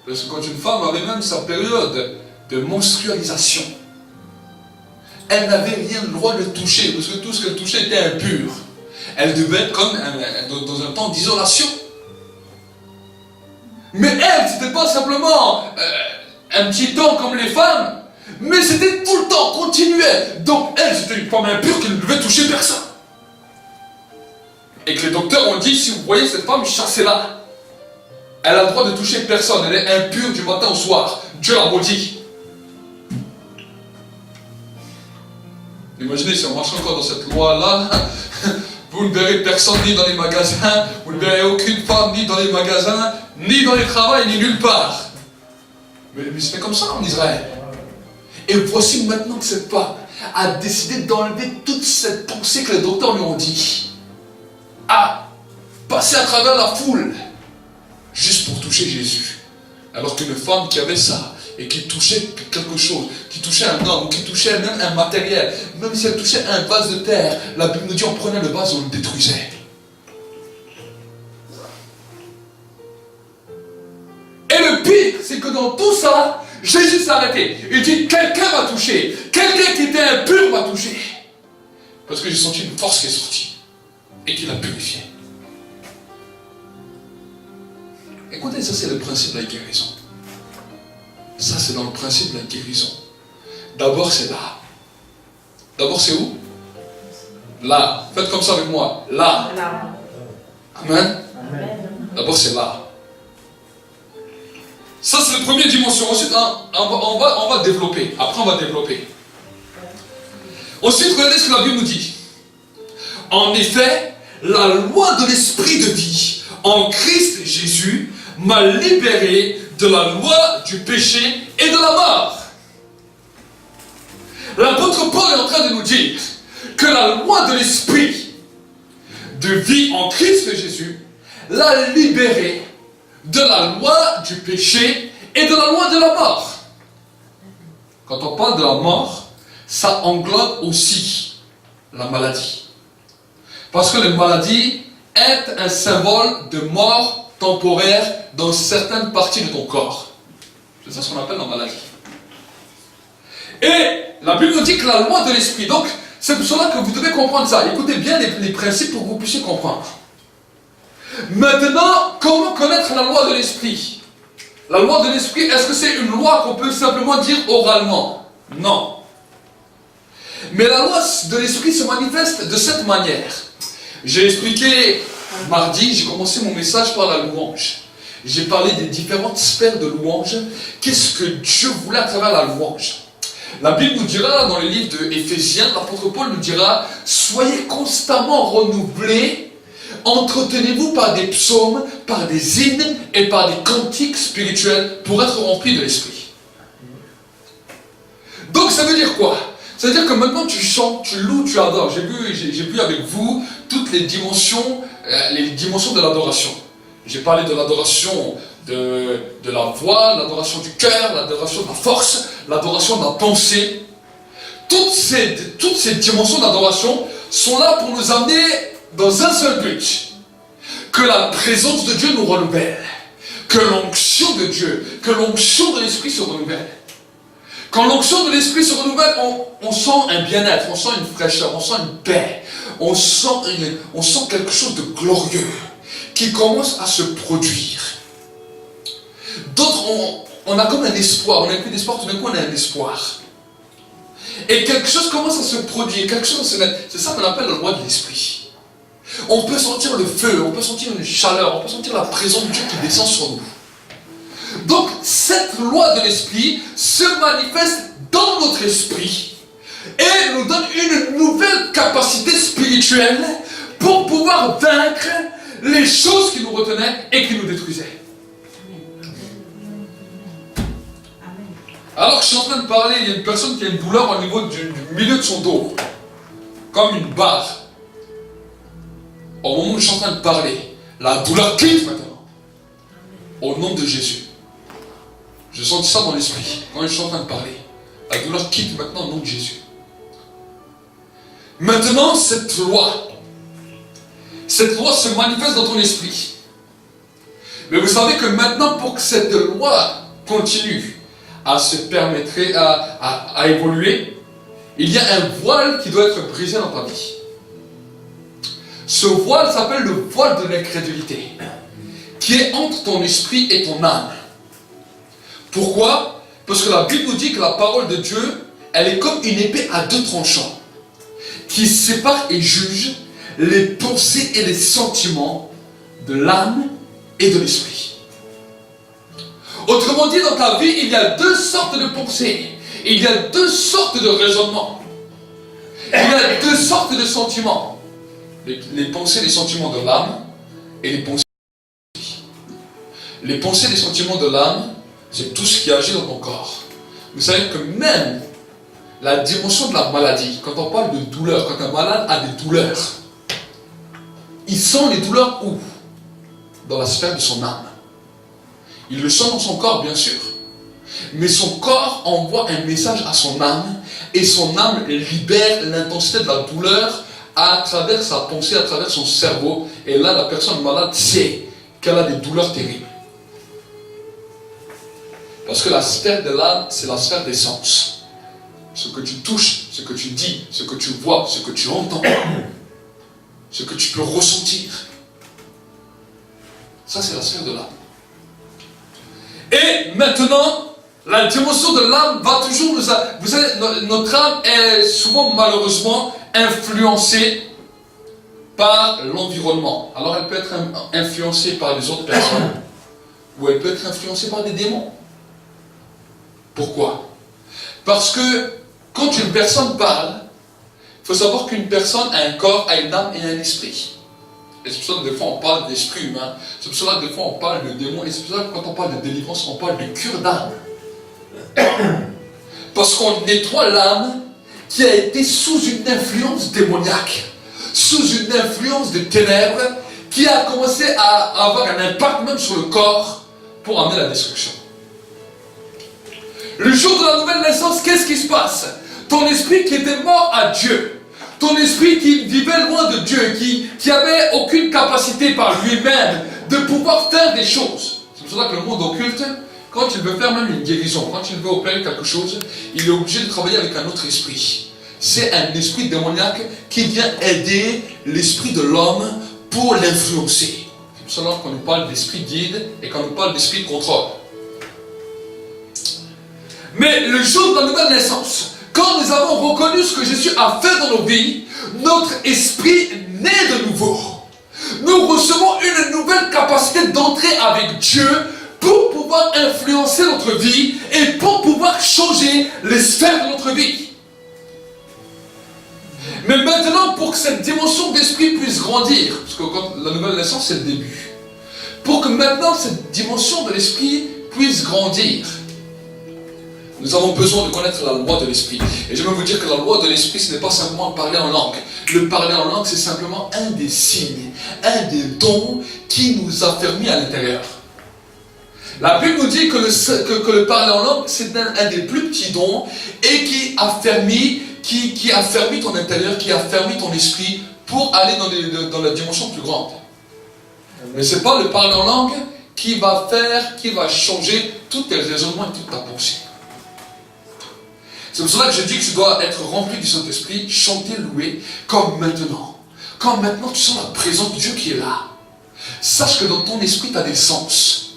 Parce que quand une femme avait même sa période de menstrualisation, elle n'avait rien le droit de toucher, parce que tout ce qu'elle touchait était impur. Elle devait être comme dans un temps d'isolation. Mais elle, c'était pas simplement un petit temps comme les femmes, mais c'était tout le temps, continuait. Donc elle, c'était une femme impure qui ne devait toucher personne. Et que les docteurs ont dit, si vous voyez cette femme, chassez-la. Elle a le droit de toucher personne, elle est impure du matin au soir. Dieu l'a maudit. Imaginez si on marche encore dans cette loi-là, vous ne verrez personne ni dans les magasins, vous ne verrez aucune femme ni dans les magasins, ni dans les travails, ni nulle part. Mais c'est comme ça en Israël. Et voici maintenant que cette femme a décidé d'enlever toute cette pensée que les docteurs lui ont dit. À passer à travers la foule, juste pour toucher Jésus. Alors qu'une femme qui avait ça, et qui touchait quelque chose, qui touchait un homme, qui touchait même un matériel, même si elle touchait un vase de terre, la Bible nous dit on prenait le vase et on le détruisait. Et le pire, c'est que dans tout ça, Jésus s'est arrêté. Il dit, quelqu'un m'a touché, quelqu'un qui était impur m'a touché. Parce que j'ai senti une force qui est sortie et qui l'a purifié. Écoutez, ça c'est le principe de la guérison. Ça c'est dans le principe de la guérison. D'abord c'est là. D'abord c'est où? Là. Faites comme ça avec moi. Là. Amen. D'abord c'est là. Ça c'est la première dimension. Ensuite on va développer. Après on va développer. Ensuite regardez ce que la Bible nous dit. En effet, la loi de l'esprit de vie en Christ Jésus m'a libéré de la loi du péché et de la mort. L'apôtre Paul est en train de nous dire que la loi de l'esprit de vie en Christ Jésus l'a libéré de la loi du péché et de la loi de la mort. Quand on parle de la mort, ça englobe aussi la maladie. Parce que la maladie est un symbole de mort temporaire dans certaines parties de ton corps. C'est ça ce qu'on appelle la maladie. Et la Bible nous dit que la loi de l'esprit, donc c'est pour cela que vous devez comprendre ça. Écoutez bien les principes pour que vous puissiez comprendre. Maintenant, comment connaître la loi de l'esprit? La loi de l'esprit, est-ce que c'est une loi qu'on peut simplement dire oralement? Non. Mais la loi de l'esprit se manifeste de cette manière. J'ai expliqué mardi, j'ai commencé mon message par la louange. J'ai parlé des différentes sphères de louange. Qu'est-ce que Dieu voulait à travers la louange? La Bible nous dira, dans le livre de Éphésiens, l'apôtre Paul nous dira, soyez constamment renouvelés, entretenez-vous par des psaumes, par des hymnes et par des cantiques spirituels pour être remplis de l'esprit. Donc ça veut dire quoi? Ça veut dire que maintenant tu chantes, tu loues, tu adores. J'ai vu avec vous toutes les dimensions de l'adoration. J'ai parlé de l'adoration de la voix, l'adoration du cœur, l'adoration de la force, l'adoration de la pensée. Toutes ces dimensions d'adoration sont là pour nous amener dans un seul but. que la présence de Dieu nous renouvelle, que l'onction de Dieu, que l'onction de l'Esprit se renouvelle. Quand l'onction de l'Esprit se renouvelle, on sent un bien-être, on sent une fraîcheur, on sent une paix, on sent quelque chose de glorieux qui commence à se produire. D'autres, on a comme un espoir, on a plus d'espoir, tout d'un coup on a un espoir. Et quelque chose commence à se produire, quelque chose, c'est ça qu'on appelle la loi de l'Esprit. On peut sentir le feu, on peut sentir une chaleur, on peut sentir la présence de Dieu qui descend sur nous. Donc, cette loi de l'Esprit se manifeste dans notre esprit et nous donne une nouvelle capacité spirituelle pour pouvoir vaincre les choses qui nous retenaient et qui nous détruisaient. Alors que je suis en train de parler, il y a une personne qui a une douleur au niveau du milieu de son dos, comme une barre. Au moment où je suis en train de parler, la douleur quitte maintenant. Au nom de Jésus. Je sens ça dans l'esprit, quand je suis en train de parler. La douleur quitte maintenant au nom de Jésus. Maintenant, cette loi se manifeste dans ton esprit. Mais vous savez que maintenant, pour que cette loi continue à se permettre, à évoluer, il y a un voile qui doit être brisé dans ta vie. Ce voile s'appelle le voile de l'incrédulité, qui est entre ton esprit et ton âme. Pourquoi? Parce que la Bible nous dit que la parole de Dieu, elle est comme une épée à deux tranchants, qui sépare et juge les pensées et les sentiments de l'âme et de l'esprit. Autrement dit, dans ta vie, il y a deux sortes de pensées, il y a deux sortes de raisonnements, il y a deux sortes de sentiments. Les pensées et les sentiments de l'âme et les pensées de l'esprit. Les pensées et les sentiments de l'âme, c'est tout ce qui agit dans ton corps. Vous savez que même la dimension de la maladie, quand on parle de douleur, quand un malade a des douleurs, il sent les douleurs où? Dans la sphère de son âme. Il le sent dans son corps, bien sûr. Mais son corps envoie un message à son âme et son âme libère l'intensité de la douleur à travers sa pensée, à travers son cerveau. Et là, la personne malade sait qu'elle a des douleurs terribles. Parce que la sphère de l'âme, c'est la sphère des sens. Ce que tu touches, ce que tu dis, ce que tu vois, ce que tu entends, ce que tu peux ressentir. Ça, c'est la sphère de l'âme. Et maintenant, la dimension de l'âme va toujours nous... Vous savez, notre âme est souvent, malheureusement, influencée par l'environnement. Alors, elle peut être influencée par les autres personnes, ou elle peut être influencée par des démons. Pourquoi? Parce que quand une personne parle, il faut savoir qu'une personne a un corps, a une âme et un esprit. Et c'est pour ça que des fois on parle d'esprit humain, c'est pour ça que des fois on parle de démons, et c'est pour ça que quand on parle de délivrance, on parle de cure d'âme. Parce qu'on nettoie l'âme qui a été sous une influence démoniaque, sous une influence de ténèbres, qui a commencé à avoir un impact même sur le corps pour amener la destruction. Le jour de la nouvelle naissance, qu'est-ce qui se passe? Ton esprit qui était mort à Dieu, ton esprit qui vivait loin de Dieu, qui avait aucune capacité par lui-même de pouvoir faire des choses. C'est pour ça que le monde occulte, quand il veut faire même une guérison, quand il veut opérer quelque chose, il est obligé de travailler avec un autre esprit. C'est un esprit démoniaque qui vient aider l'esprit de l'homme pour l'influencer. C'est pour ça qu'on nous parle d'esprit guide et qu'on nous parle d'esprit de contrôle. Mais le jour de la nouvelle naissance, quand nous avons reconnu ce que Jésus a fait dans nos vies, notre esprit naît de nouveau. Nous recevons une nouvelle capacité d'entrer avec Dieu pour pouvoir influencer notre vie et pour pouvoir changer les sphères de notre vie. Mais maintenant, pour que cette dimension d'esprit puisse grandir, parce que quand la nouvelle naissance, c'est le début, pour que maintenant cette dimension de l'esprit puisse grandir, nous avons besoin de connaître la loi de l'esprit. Et je vais vous dire que la loi de l'esprit, ce n'est pas simplement parler en langue. Le parler en langue, c'est simplement un des signes, un des dons qui nous affermit à l'intérieur. La Bible nous dit que le parler en langue, c'est un des plus petits dons et qui affermit ton intérieur, qui affermit ton esprit pour aller dans la dimension plus grande. Mais ce n'est pas le parler en langue qui va changer tous tes raisonnements et toute ta pensée. C'est pour cela que je dis que tu dois être rempli du Saint-Esprit, chanter, louer, comme maintenant. Comme maintenant tu sens la présence de Dieu qui est là. Sache que dans ton esprit, tu as des sens.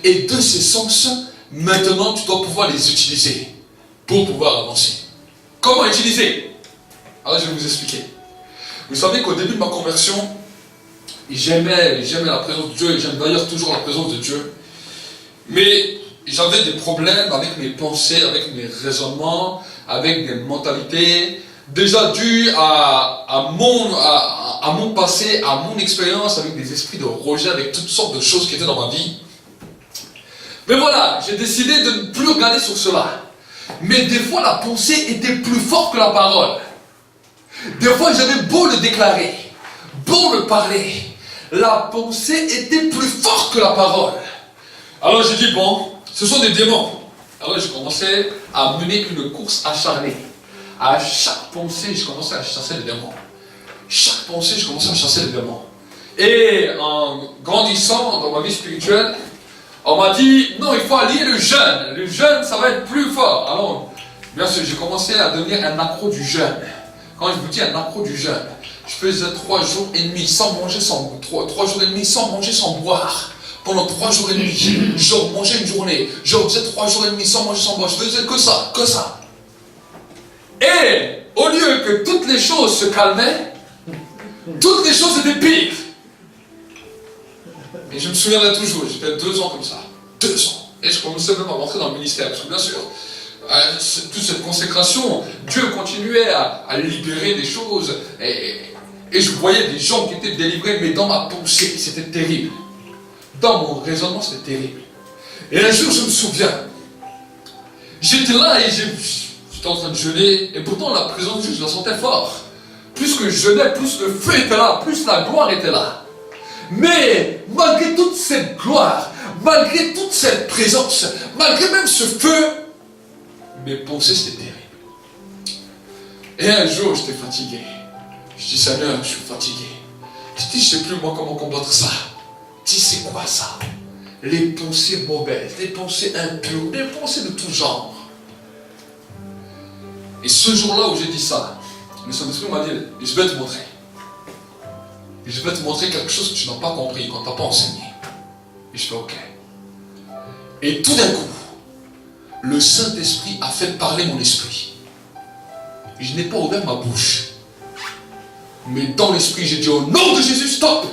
Et de ces sens, maintenant tu dois pouvoir les utiliser pour pouvoir avancer. Comment utiliser? Alors je vais vous expliquer. Vous savez qu'au début de ma conversion, j'aimais la présence de Dieu, et j'aime d'ailleurs toujours la présence de Dieu. Mais j'avais des problèmes avec mes pensées, avec mes raisonnements, avec des mentalités, déjà dues à mon passé, à mon expérience, avec des esprits de rejet, avec toutes sortes de choses qui étaient dans ma vie. Mais voilà, j'ai décidé de ne plus regarder sur cela. Mais des fois, la pensée était plus forte que la parole. Des fois, j'avais beau le déclarer, beau le parler, la pensée était plus forte que la parole. Alors j'ai dit, bon, ce sont des démons. Alors j'ai commencé à mener une course acharnée. À chaque pensée, je commençais à chasser les démons. Chaque pensée, je commençais à chasser les démons. Et en grandissant dans ma vie spirituelle, on m'a dit, non, il faut allier le jeûne. Le jeûne, ça va être plus fort. Alors, bien sûr, j'ai commencé à devenir un accro du jeûne. Quand je vous dis un accro du jeûne, je faisais 3 jours et demi sans manger, 3 jours et demi sans manger, sans boire. Pendant 3 jours et demi, je mangeais une journée. Je faisais 3 jours et demi sans manger, sans boire. Je faisais que ça, que ça. Et au lieu que toutes les choses se calmaient, toutes les choses étaient pires. Et je me souviendrai toujours, j'ai fait 2 ans comme ça. 2 ans. Et je commençais même à rentrer dans le ministère. Parce que bien sûr, toute cette consécration, Dieu continuait à libérer des choses. Et je voyais des gens qui étaient délivrés, mais dans ma pensée, c'était terrible. Dans mon raisonnement, c'était terrible. Et un jour, je me souviens, j'étais là et j'étais en train de jeûner. Et pourtant, la présence de Dieu, je la sentais fort. Plus que je jeûnais, plus le feu était là, plus la gloire était là. Mais malgré toute cette gloire, malgré toute cette présence, malgré même ce feu, mes pensées c'était terrible. Et un jour j'étais fatigué. Je dis Seigneur, je suis fatigué. Je dis je ne sais plus moi comment combattre ça. Je dis c'est quoi ça? Les pensées mauvaises, les pensées impures, les pensées de tout genre. Et ce jour-là où j'ai dit ça, le Saint-Esprit m'a dit, je vais te montrer. Et je vais te montrer quelque chose que tu n'as pas compris, qu'on ne t'a pas enseigné. Et je fais ok. Et tout d'un coup, le Saint-Esprit a fait parler mon esprit. Et je n'ai pas ouvert ma bouche. Mais dans l'esprit, j'ai dit au nom de Jésus, stop!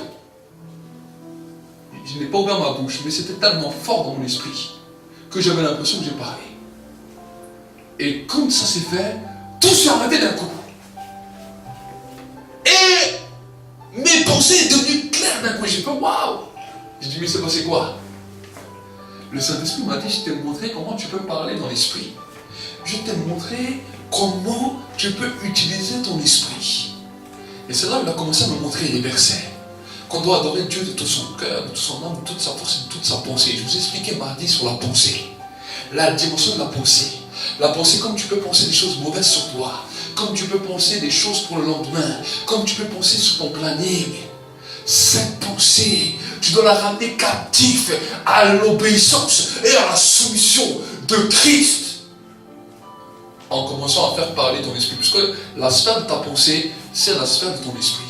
Et je n'ai pas ouvert ma bouche, mais c'était tellement fort dans mon esprit que j'avais l'impression que j'ai parlé. Et comme ça s'est fait, tout s'est arrêté d'un coup. Et mes pensées sont devenues claires d'un coup. J'ai fait waouh! J'ai dit, mais c'est passé quoi? Le Saint-Esprit m'a dit, je t'ai montré comment tu peux parler dans l'esprit. Je t'ai montré comment tu peux utiliser ton esprit. Et c'est là où il a commencé à me montrer les versets. Qu'on doit adorer Dieu de tout son cœur, de toute son âme, de toute sa force et de toute sa pensée. Je vous ai expliqué mardi sur la pensée. La dimension de la pensée. La pensée, comme tu peux penser des choses mauvaises sur toi. Comme tu peux penser des choses pour le lendemain. Comme tu peux penser sur ton planning. Cette pensée, tu dois la ramener captive à l'obéissance et à la soumission de Christ. En commençant à faire parler ton esprit. Puisque la sphère de ta pensée, c'est la sphère de ton esprit.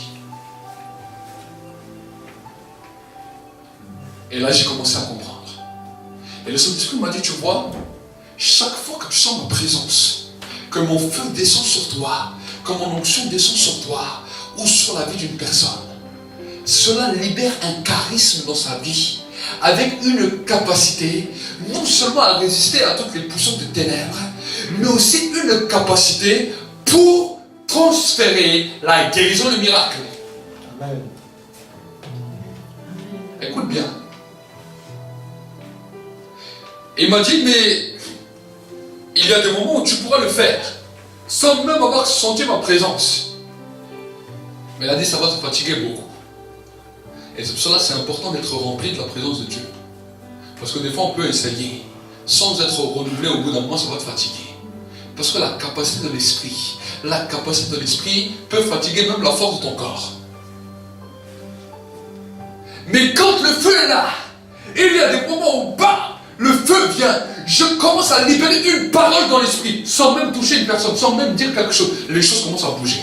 Et là, j'ai commencé à comprendre. Et le Saint-Esprit m'a dit, tu vois, chaque fois que tu sens ma présence, que mon feu descend sur toi, que mon onction descend sur toi, ou sur la vie d'une personne, cela libère un charisme dans sa vie, avec une capacité, non seulement à résister à toutes les puissances de ténèbres, mais aussi une capacité pour transférer la guérison, le miracle. Amen. Écoute bien. Il m'a dit, mais il y a des moments où tu pourras le faire, sans même avoir senti ma présence. Mais il a dit, ça va te fatiguer beaucoup. Et c'est pour cela que c'est important d'être rempli de la présence de Dieu. Parce que des fois, on peut essayer, sans être renouvelé, au bout d'un moment, ça va te fatiguer. Parce que la capacité de l'esprit peut fatiguer même la force de ton corps. Mais quand le feu est là, il y a des moments où, le feu vient, je commence à libérer une parole dans l'esprit, sans même toucher une personne, sans même dire quelque chose. Les choses commencent à bouger.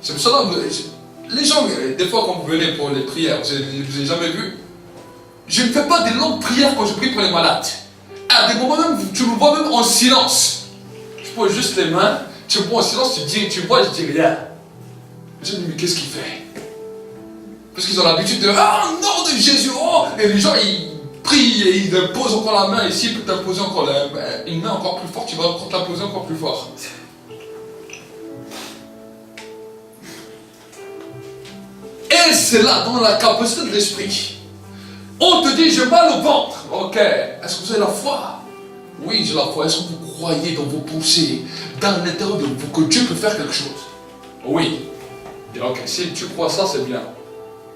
C'est pour ça que les gens, des fois quand vous venez pour les prières, vous n'avez jamais vu, je ne fais pas des longues prières quand je prie pour les malades. À des moments même, tu me vois même en silence. Je pose juste les mains, tu me vois en silence, tu vois, je dis rien. Je me dis, mais qu'est-ce qu'il fait? Parce qu'ils ont l'habitude de, ah, nom de Jésus, oh! Et les gens, ils prient et ils posent encore la main, et s'il peut t'imposer encore une main encore plus forte, tu vas encore te la poser encore plus fort. Et c'est là, dans la capacité de l'esprit. On te dit, j'ai mal au ventre. Ok, est-ce que vous avez la foi? Oui, j'ai la foi. Est-ce que vous croyez dans vos pensées, dans l'intérieur de vous, que Dieu peut faire quelque chose? Oui. Et ok, si tu crois ça, c'est bien.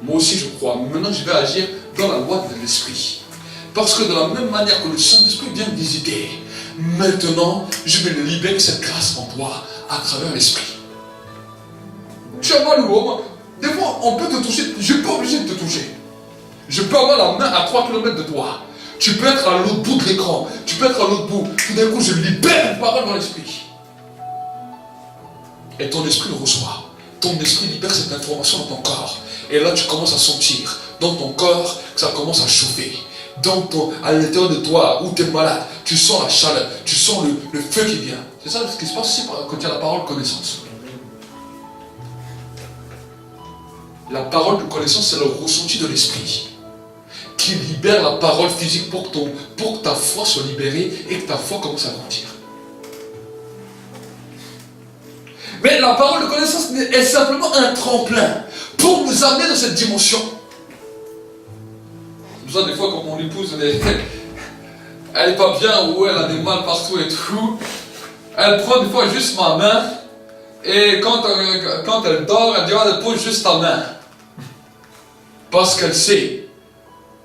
Moi aussi, je crois. Maintenant, je vais agir dans la loi de l'esprit. Parce que de la même manière que le Saint-Esprit vient visiter, maintenant, je vais libérer cette grâce en toi à travers l'esprit. Tu as mal au ventre. Des fois, on peut te toucher. Je ne suis pas obligé de te toucher. Je peux avoir la main à 3 km de toi. Tu peux être à l'autre bout de l'écran. Tu peux être à l'autre bout. Tout d'un coup, je libère une parole dans l'esprit. Et ton esprit le reçoit. Ton esprit libère cette information dans ton corps. Et là, tu commences à sentir dans ton corps que ça commence à chauffer. À l'intérieur de toi, où tu es malade, tu sens la chaleur. Tu sens le feu qui vient. C'est ça ce qui se passe aussi quand il y a la parole de connaissance. La parole de connaissance, c'est le ressenti de l'esprit qui libère la parole physique pour que ta foi soit libérée et que ta foi commence à grandir. Mais la parole de connaissance est simplement un tremplin pour nous amener dans cette dimension. C'est pour ça, des fois, quand mon épouse, elle n'est pas bien ou elle a des mal partout et tout, elle prend des fois juste ma main et quand elle dort, elle dit, elle pose juste ta main. Parce qu'elle sait.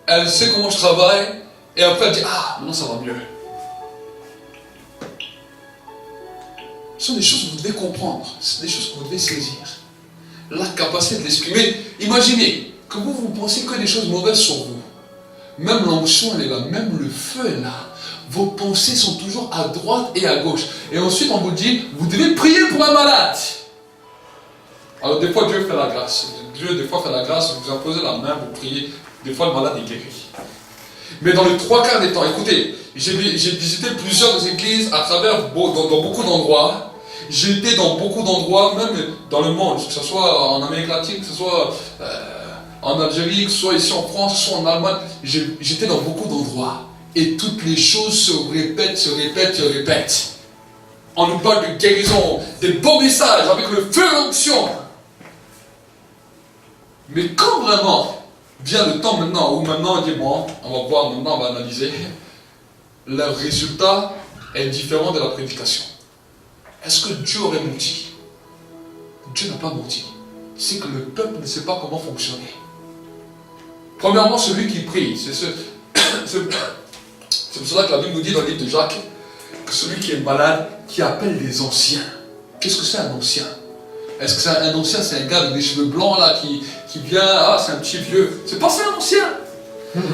Elle sait comment je travaille. Et après elle dit, ah, maintenant ça va mieux. Ce sont des choses que vous devez comprendre. Ce sont des choses que vous devez saisir. La capacité de l'exprimer. Imaginez que vous pensez que des choses mauvaises sur vous. Même l'onction elle est là. Même le feu est là. Vos pensées sont toujours à droite et à gauche. Et ensuite on vous dit, vous devez prier pour un malade. Alors des fois Dieu fait la grâce. Dieu des fois fait la grâce, vous imposez la main, vous priez. Des fois le malade est guéri. Mais dans les 3/4 des temps, écoutez, j'ai visité plusieurs églises à travers, dans beaucoup d'endroits. J'ai été dans beaucoup d'endroits, même dans le monde, que ce soit en Amérique latine, que ce soit en Algérie, que ce soit ici en France, que ce soit en Allemagne. J'étais dans beaucoup d'endroits. Et toutes les choses se répètent. On nous parle de guérison, des beaux messages avec le feu et l'onction. Mais quand vraiment vient le temps maintenant où maintenant on dit bon, on va voir, maintenant on va analyser, le résultat est différent de la prédication. Est-ce que Dieu aurait menti? Dieu n'a pas menti. C'est que le peuple ne sait pas comment fonctionner. Premièrement, celui qui prie, c'est pour cela que la Bible nous dit dans le livre de Jacques que celui qui est malade, qui appelle les anciens. Qu'est-ce que c'est un ancien? Est-ce que c'est un ancien, c'est un gars avec des cheveux blancs là qui vient, ah c'est un petit vieux. C'est pas ça un ancien.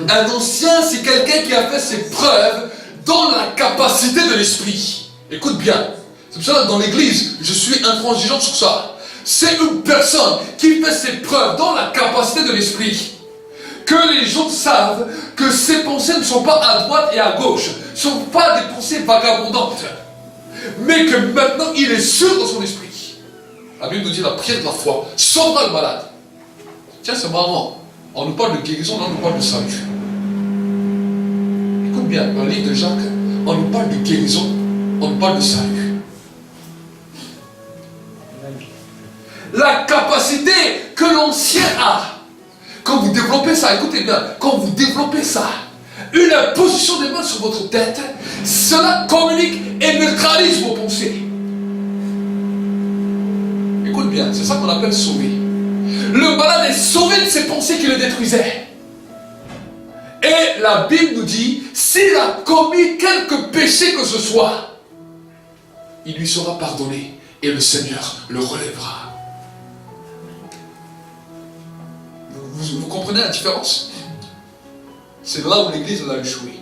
Un ancien, c'est quelqu'un qui a fait ses preuves dans la capacité de l'esprit. Écoute bien. C'est pour ça que dans l'église, je suis intransigeant sur ça. C'est une personne qui fait ses preuves dans la capacité de l'esprit. Que les gens savent que ses pensées ne sont pas à droite et à gauche, ne sont pas des pensées vagabondantes, mais que maintenant il est sûr dans son esprit. La Bible nous dit la prière de la foi sauvera le malade. Tiens, c'est marrant. On nous parle de guérison, là on nous parle de salut. Écoute bien, dans le livre de Jacques, on nous parle de guérison, on nous parle de salut. La capacité que l'ancien a, quand vous développez ça, écoutez bien, quand vous développez ça, une imposition des mains sur votre tête, cela communique et neutralise vos pensées. Écoute bien, c'est ça qu'on appelle sauver. Le malade est sauvé de ses pensées qui le détruisaient. Et la Bible nous dit, s'il a commis quelque péché que ce soit, il lui sera pardonné. et le Seigneur le relèvera. Vous comprenez la différence? C'est là où l'Église a échoué.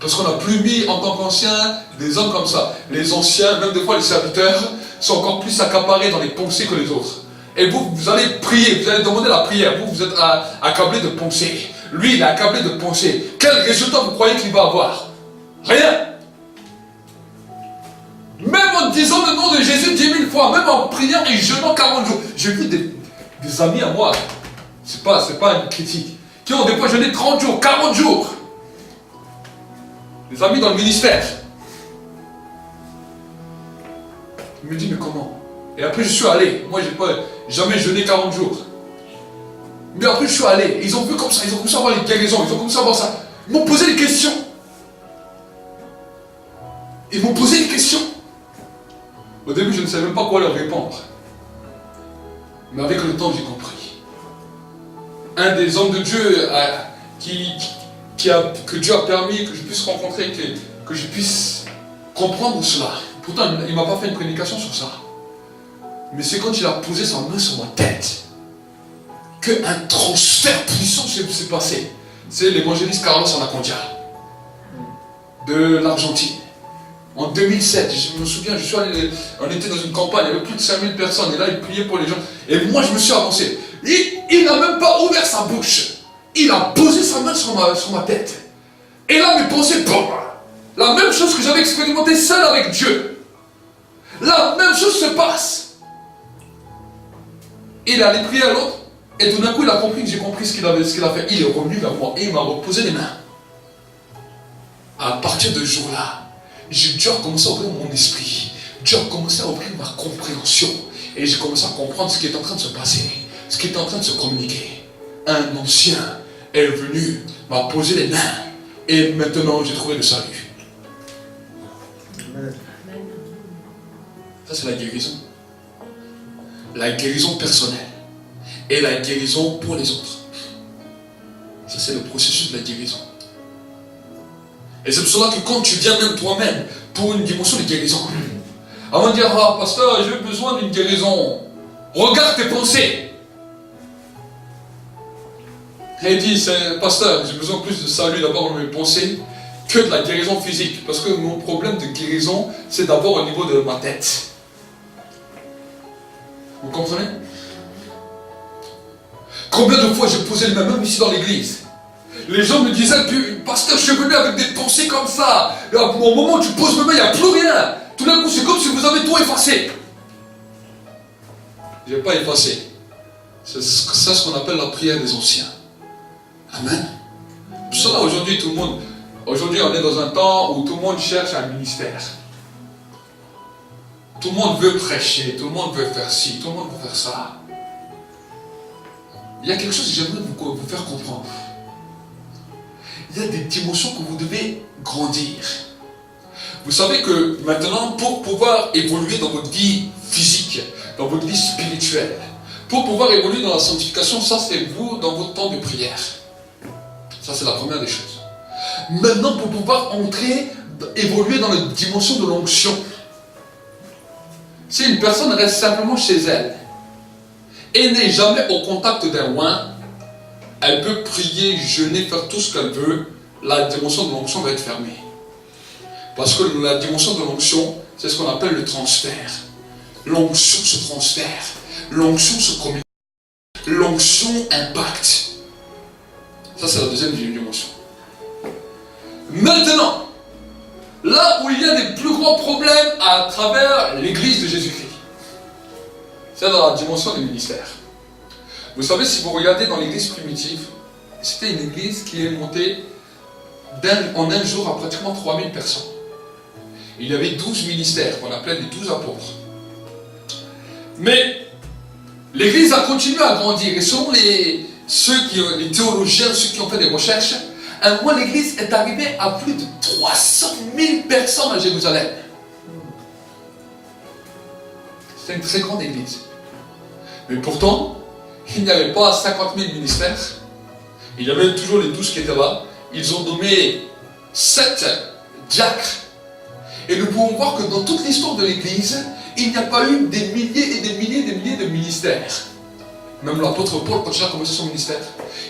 Parce qu'on n'a plus mis en tant qu'anciens des hommes comme ça. Les anciens, même des fois les serviteurs, sont encore plus accaparés dans les pensées que les autres. Et vous allez prier, vous allez demander la prière. Vous êtes accablé de pensées. Lui, il est accablé de pensées. Quel résultat vous croyez qu'il va avoir? Rien. Même en disant le nom de Jésus 10 000 fois, même en priant et jeûnant 40 jours. J'ai vu des amis à moi, c'est pas une critique, qui ont des fois jeûné 30 jours, 40 jours. Des amis dans le ministère. Je me dis, mais comment? Et après je suis allé. Moi, j'ai pas jamais jeûné 40 jours. Mais après je suis allé. Ils ont vu comme ça, ils ont commencé à voir les guérisons, ils ont commencé à voir ça. Ils m'ont posé des questions. Ils m'ont posé des questions. Au début, je ne savais même pas quoi leur répondre. Mais avec le temps, j'ai compris. Un des hommes de Dieu que Dieu a permis que je puisse rencontrer, que je puisse comprendre cela. Pourtant, il ne m'a pas fait une prédication sur ça. Mais c'est quand il a posé sa main sur ma tête qu'un transfert puissant s'est passé. C'est l'évangéliste Carlos Anacondia de l'Argentine. En 2007, je me souviens, on était dans une campagne, il y avait plus de 5000 personnes, et là il priait pour les gens. Et moi je me suis avancé. Il n'a même pas ouvert sa bouche. Il a posé sa main sur ma tête. Et là mes pensées, bon, la même chose que j'avais expérimenté seul avec Dieu. La même chose se passe. Il est allé prier à l'autre, et tout d'un coup il a compris que j'ai compris ce qu'il a fait. Il est revenu vers moi et il m'a reposé les mains. À partir de ce jour-là, Dieu a commencé à ouvrir mon esprit. Dieu a commencé à ouvrir ma compréhension. Et j'ai commencé à comprendre ce qui est en train de se passer. Ce qui est en train de se communiquer. Un ancien est venu, m'a posé les mains. Et maintenant, j'ai trouvé le salut. Ça, c'est la guérison. La guérison personnelle. Et la guérison pour les autres. Ça, c'est le processus de la guérison. Et c'est pour cela que quand tu viens même toi-même pour une dimension de guérison, avant de dire, ah pasteur, j'ai besoin d'une guérison, regarde tes pensées. Et il dit, pasteur, j'ai besoin plus de salut d'abord dans mes pensées que de la guérison physique. Parce que mon problème de guérison, c'est d'abord au niveau de ma tête. Vous comprenez? Combien de fois j'ai posé les mains, même ici dans l'église? Les gens me disaient, pasteur, je suis venu avec des pensées comme ça. Et au moment où tu poses mes mains, il n'y a plus rien. Tout d'un coup, c'est comme si vous avez tout effacé. Je n'ai pas effacé. C'est ça ce qu'on appelle la prière des anciens. Amen. Pour cela, aujourd'hui, aujourd'hui, on est dans un temps où tout le monde cherche un ministère. Tout le monde veut prêcher, tout le monde veut faire ci, tout le monde veut faire ça. Il y a quelque chose que j'aimerais vous faire comprendre. Il y a des dimensions que vous devez grandir. Vous savez que maintenant, pour pouvoir évoluer dans votre vie physique, dans votre vie spirituelle, pour pouvoir évoluer dans la sanctification, ça c'est vous dans votre temps de prière. Ça c'est la première des choses. Maintenant, pour pouvoir évoluer dans la dimension de l'onction, si une personne reste simplement chez elle et n'est jamais au contact d'un oint, elle peut prier, jeûner, faire tout ce qu'elle veut, la dimension de l'onction va être fermée. Parce que la dimension de l'onction, c'est ce qu'on appelle le transfert. L'onction se transfère, l'onction se communique, l'onction impacte. Ça, c'est la deuxième dimension. Maintenant, là où il y a des plus grands problèmes à travers l'église de Jésus-Christ, c'est dans la dimension du ministère. Vous savez, si vous regardez dans l'église primitive, c'était une église qui est montée en un jour à pratiquement 3000 personnes. Il y avait 12 ministères qu'on appelait les 12 apôtres. Mais l'église a continué à grandir. Et selon les théologiens, ceux qui ont fait des recherches, un mois l'église est arrivée à plus de 300 000 personnes à Jérusalem. C'est une très grande église. Mais pourtant, il n'y avait pas 50 000 ministères. Il y avait toujours les 12 qui étaient là. Ils ont nommé 7 diacres. Et nous pouvons voir que dans toute l'histoire de l'Église, il n'y a pas eu des milliers et des milliers et des milliers de ministères. Même l'apôtre Paul, quand il a commencé son ministère,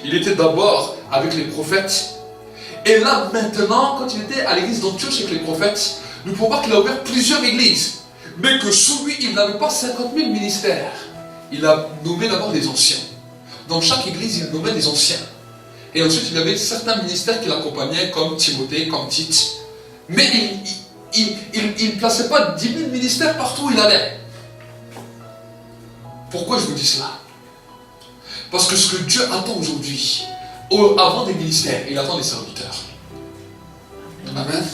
il était d'abord avec les prophètes. Et là, maintenant, quand il était à l'église d'Antioche avec les prophètes, nous pouvons voir qu'il a ouvert plusieurs églises. Mais que sous lui, il n'avait pas 50 000 ministères. Il a nommé d'abord des anciens. Dans chaque église, il nommait des anciens. Et ensuite, il y avait certains ministères qui l'accompagnaient, comme Timothée, comme Tite. Mais il ne plaçait pas 10 000 ministères partout où il allait. Pourquoi je vous dis cela? Parce que ce que Dieu attend aujourd'hui, avant des ministères, il attend des serviteurs. Amen.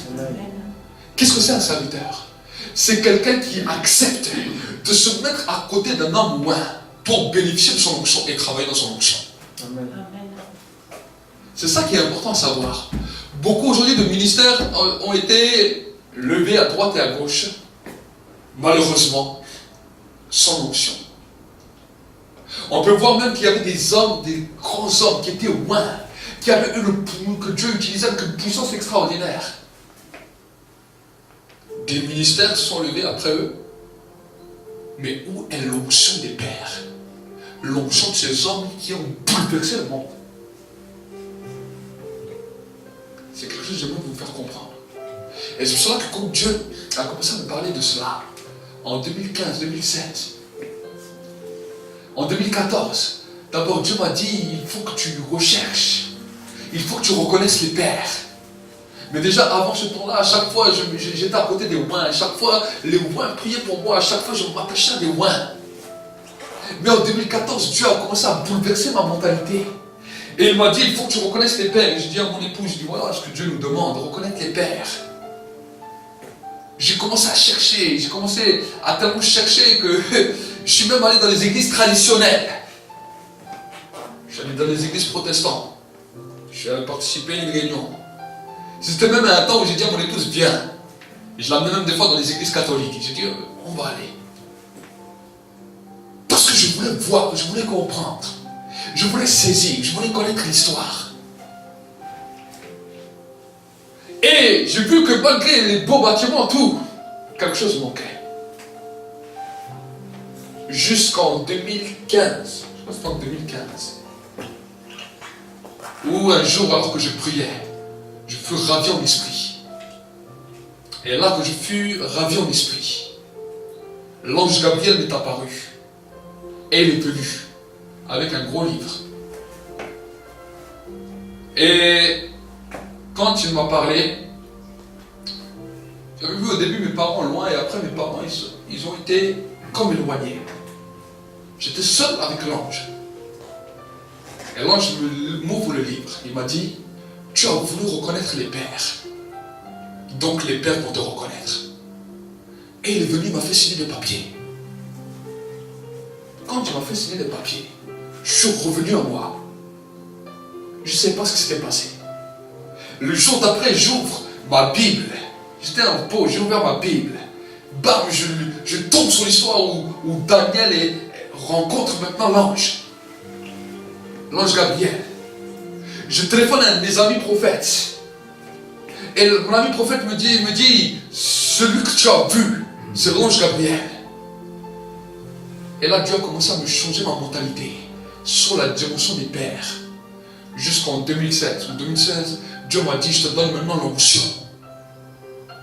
Qu'est-ce que c'est un serviteur? C'est quelqu'un qui accepte de se mettre à côté d'un homme loin pour bénéficier de son onction et travailler dans son onction. Amen. C'est ça qui est important à savoir. Beaucoup aujourd'hui de ministères ont été levés à droite et à gauche, malheureusement, sans onction. On peut voir même qu'il y avait des hommes, des grands hommes qui étaient loin, qui avaient eu que Dieu utilisait avec une puissance extraordinaire. Des ministères sont levés après eux. Mais où est l'onction des pères? L'onction de ces hommes qui ont bouleversé le monde. C'est quelque chose que j'aimerais vous faire comprendre. Et c'est pour cela que quand Dieu a commencé à me parler de cela, en 2015-2016, en 2014, d'abord Dieu m'a dit, il faut que tu recherches, il faut que tu reconnaisses les pères. Mais déjà avant ce temps-là, à chaque fois, j'étais à côté des ouins, à chaque fois, les ouins priaient pour moi, à chaque fois, je m'attachais à des ouins. Mais en 2014, Dieu a commencé à bouleverser ma mentalité. Et il m'a dit, il faut que tu reconnaisses les pères. Et je dis à mon épouse, je dis, voilà ce que Dieu nous demande, reconnaître les pères. J'ai commencé à chercher, j'ai commencé à tellement chercher que je suis même allé dans les églises traditionnelles. Je suis allé dans les églises protestantes. Je suis allé participer à une réunion. C'était même un temps où j'ai dit à mon épouse, viens. Et je l'amenais même des fois dans les églises catholiques. J'ai dit, on va aller. Parce que je voulais voir, je voulais comprendre. Je voulais saisir, je voulais connaître l'histoire. Et j'ai vu que malgré les beaux bâtiments, tout, quelque chose manquait. Jusqu'en 2015, je crois que c'était en 2015, où un jour, alors que je priais, je fus ravi en esprit. Et là que je fus ravi en esprit, l'ange Gabriel m'est apparu. Et il est venu avec un gros livre. Et quand il m'a parlé, j'avais vu au début mes parents loin et après mes parents, ils ont été comme éloignés. J'étais seul avec l'ange. Et l'ange m'ouvre le livre. Il m'a dit, tu as voulu reconnaître les pères. Donc les pères vont te reconnaître. Et il est venu, il m'a fait signer des papiers. Quand il m'a fait signer des papiers, je suis revenu à moi. Je ne sais pas ce qui s'était passé. Le jour d'après, j'ouvre ma Bible. J'étais en pause, j'ai ouvert ma Bible. Bam, je tombe sur l'histoire où Daniel rencontre maintenant l'ange. L'ange Gabriel. Je téléphone à un de mes amis prophètes. Et mon ami prophète me dit, celui que tu as vu, c'est l'ange Gabriel. Et là, Dieu a commencé à me changer ma mentalité sur la dimension des pères. Jusqu'en 2016. En 2016, Dieu m'a dit, je te donne maintenant l'onction.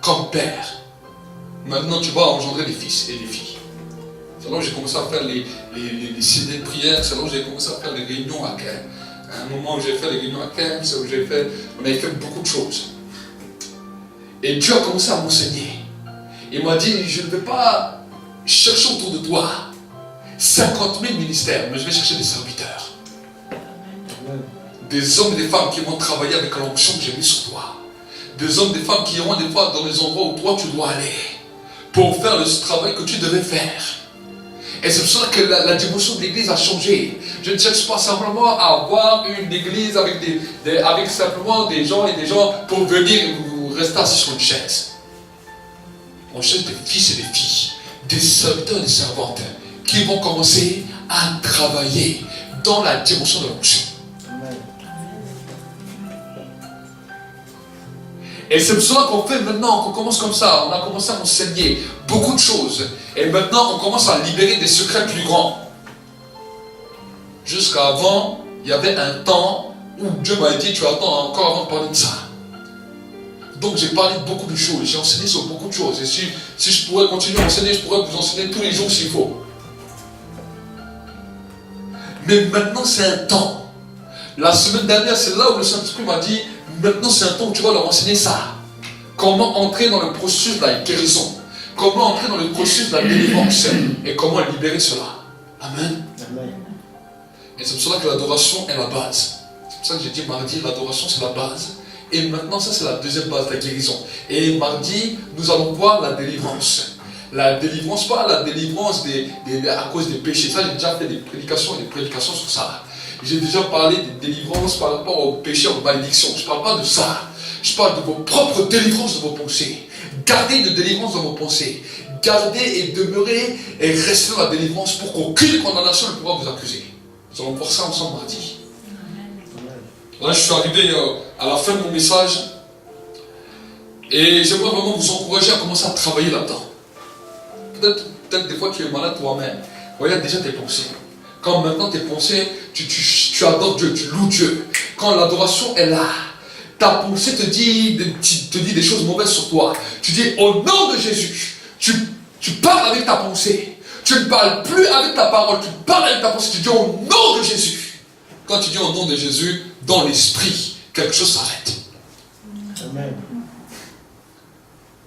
Comme père. Maintenant, tu vas engendrer des fils et des filles. C'est là où j'ai commencé à faire les CD de prière. C'est là où j'ai commencé à faire les réunions à Kem. À un moment où j'ai fait les réunions à Kem, c'est où on avait fait beaucoup de choses. Et Dieu a commencé à m'enseigner. Il m'a dit, je ne vais pas chercher autour de toi 50 000 ministères, mais je vais chercher des serviteurs. Des hommes et des femmes qui vont travailler avec l'onction que j'ai mis sur toi. Des hommes et des femmes qui iront des fois dans les endroits où toi tu dois aller pour faire le travail que tu devais faire. Et c'est pour ça que la dimension de l'église a changé. Je ne cherche pas simplement à avoir une église avec simplement des gens et des gens pour venir rester assis sur une chaise. On cherche des fils et des filles, des serviteurs et des servantes qui vont commencer à travailler dans la dimension de l'onction. Et c'est pour cela qu'on fait maintenant, qu'on commence comme ça. On a commencé à enseigner beaucoup de choses. Et maintenant, on commence à libérer des secrets plus grands. Jusqu'avant, il y avait un temps où Dieu m'a dit, tu attends encore avant de parler de ça. Donc j'ai parlé de beaucoup de choses, j'ai enseigné sur beaucoup de choses. Et si je pourrais continuer à enseigner, je pourrais vous enseigner tous les jours s'il faut. Mais maintenant c'est un temps. La semaine dernière, c'est là où le Saint-Esprit m'a dit, maintenant c'est un temps où tu vas leur enseigner ça. Comment entrer dans le processus de la guérison. Comment entrer dans le processus de la délivrance. Et comment libérer cela. Amen. Amen. Et c'est pour cela que l'adoration est la base. C'est pour ça que j'ai dit mardi, l'adoration c'est la base. Et maintenant, ça c'est la deuxième base, la guérison. Et mardi, nous allons voir la délivrance. La délivrance, pas la délivrance à cause des péchés. Ça, j'ai déjà fait des prédications sur ça. J'ai déjà parlé des délivrances par rapport aux péchés, aux malédictions. Je ne parle pas de ça. Je parle de vos propres délivrances de vos pensées. Gardez une délivrance dans vos pensées. Gardez et demeurez et restez dans la délivrance pour qu'aucune condamnation ne pourra vous accuser. Nous allons voir ça ensemble mardi. Là, je suis arrivé à la fin de mon message et j'aimerais vraiment vous encourager à commencer à travailler là-dedans. Peut-être des fois tu es malade toi-même. Regarde déjà tes pensées. Quand maintenant tes pensées, tu adores Dieu, tu loues Dieu. Quand l'adoration est là, ta pensée te dit des choses mauvaises sur toi. Tu dis au nom de Jésus, tu parles avec ta pensée. Tu ne parles plus avec ta parole, tu parles avec ta pensée. Tu dis au nom de Jésus. Quand tu dis au nom de Jésus, dans l'esprit, quelque chose s'arrête. Amen.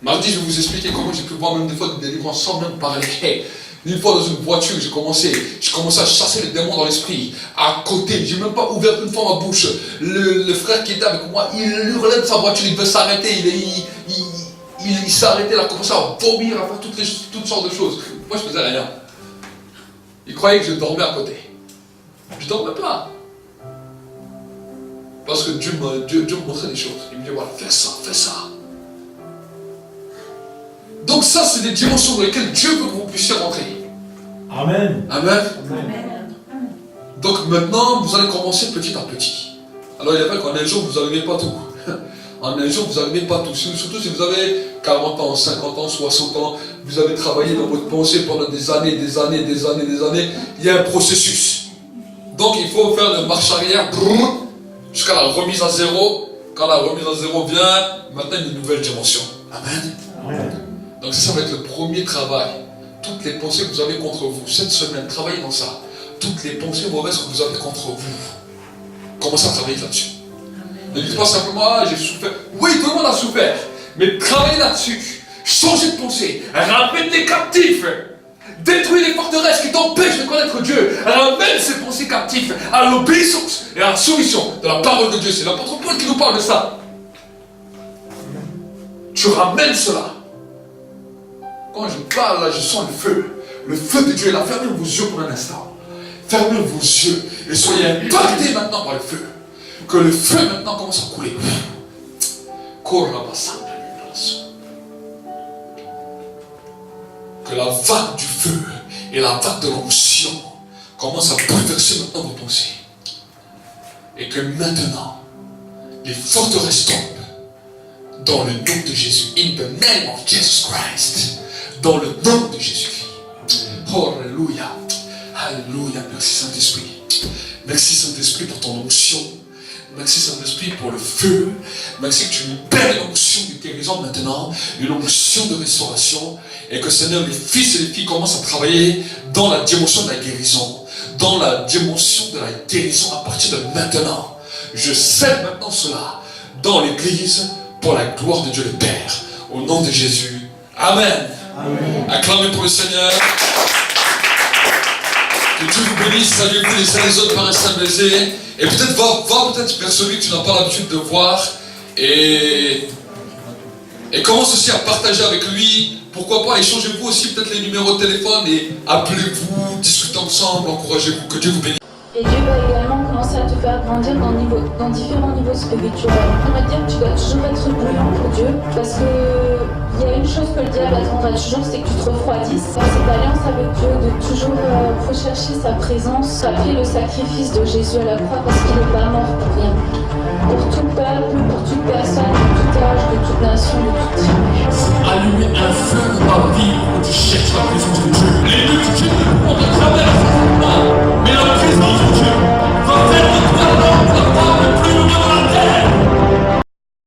Mardi, je vais vous expliquer comment j'ai pu voir même des fois des délivrances sans même parler. Une fois dans une voiture, j'ai commencé à chasser les démons dans l'esprit. À côté, j'ai même pas ouvert une fois ma bouche. Le frère qui était avec moi, il hurlait de sa voiture, il devait s'arrêter. Il s'est arrêté, il a commencé à vomir, à faire toutes sortes de choses. Moi, je faisais rien. Il croyait que je dormais à côté. Je dormais pas. Parce que Dieu me montrait des choses. Il me dit, voilà, fais ça, fais ça. Donc ça, c'est des dimensions dans lesquelles Dieu veut que vous puissiez rentrer. Amen. Amen. Amen. Donc maintenant, vous allez commencer petit à petit. Alors il est vrai qu'en un jour, vous n'arrivez pas tout. En un jour, vous n'arrivez pas tout. Surtout si vous avez 40 ans, 50 ans, 60 ans, vous avez travaillé dans votre pensée pendant des années. Il y a un processus. Donc il faut faire de marche arrière jusqu'à la remise à zéro. Quand la remise à zéro vient, maintenant il y a une nouvelle dimension. Amen. Amen. Donc ça va être le premier travail. Toutes les pensées que vous avez contre vous, cette semaine, travaillez dans ça. Toutes les pensées mauvaises que vous avez contre vous, commencez à travailler là-dessus. Ne dites pas simplement, ah, j'ai souffert. Oui, tout le monde a souffert. Mais travaillez là-dessus. Changez de pensée. Ramène les captifs. Détruis les forteresses qui t'empêchent de connaître Dieu. Ramène ces pensées captives à l'obéissance et à la soumission de la parole de Dieu. C'est l'apôtre Paul qui nous parle de ça. Tu ramènes cela. Quand je parle là, je sens le feu. Le feu de Dieu est là. Fermez vos yeux pour un instant. Fermez vos yeux et soyez impactés maintenant par le feu. Que le feu maintenant commence à couler. Que la vague du feu et la vague de l'onction commencent à bouleverser maintenant vos pensées. Et que maintenant, les forteresses tombent dans le nom de Jésus. In the name of Jesus Christ. Dans le nom de Jésus-Christ. Alléluia. Alléluia. Merci Saint-Esprit. Merci Saint-Esprit pour ton onction. Merci Saint-Esprit pour le feu. Merci que tu libères une onction de guérison maintenant, une onction de restauration, et que Seigneur, les fils et les filles commencent à travailler dans la dimension de la guérison, dans la dimension de la guérison à partir de maintenant. Je scelle maintenant cela dans l'Église pour la gloire de Dieu le Père. Au nom de Jésus. Amen. Amen. Acclamez pour le Seigneur. Que Dieu vous bénisse. Saluez-vous les uns les autres par un saint baiser. Et peut-être va peut-être vers celui que tu n'as pas l'habitude de voir. Et commence aussi à partager avec lui. Pourquoi pas, échangez-vous aussi peut-être les numéros de téléphone et appelez-vous, discutez ensemble, encouragez-vous. Que Dieu vous bénisse. Et Dieu va également commencer à te faire grandir dans différents niveaux spirituels. On va dire que tu dois toujours être bouillant pour Dieu, parce que il y a une chose que le diable attendra toujours, c'est que tu te refroidisses. Dans cette alliance avec Dieu, de toujours rechercher sa présence, après le sacrifice de Jésus à la croix, parce qu'il n'est pas mort pour rien. Pour tout peuple, pour toute personne, de tout âge, de toute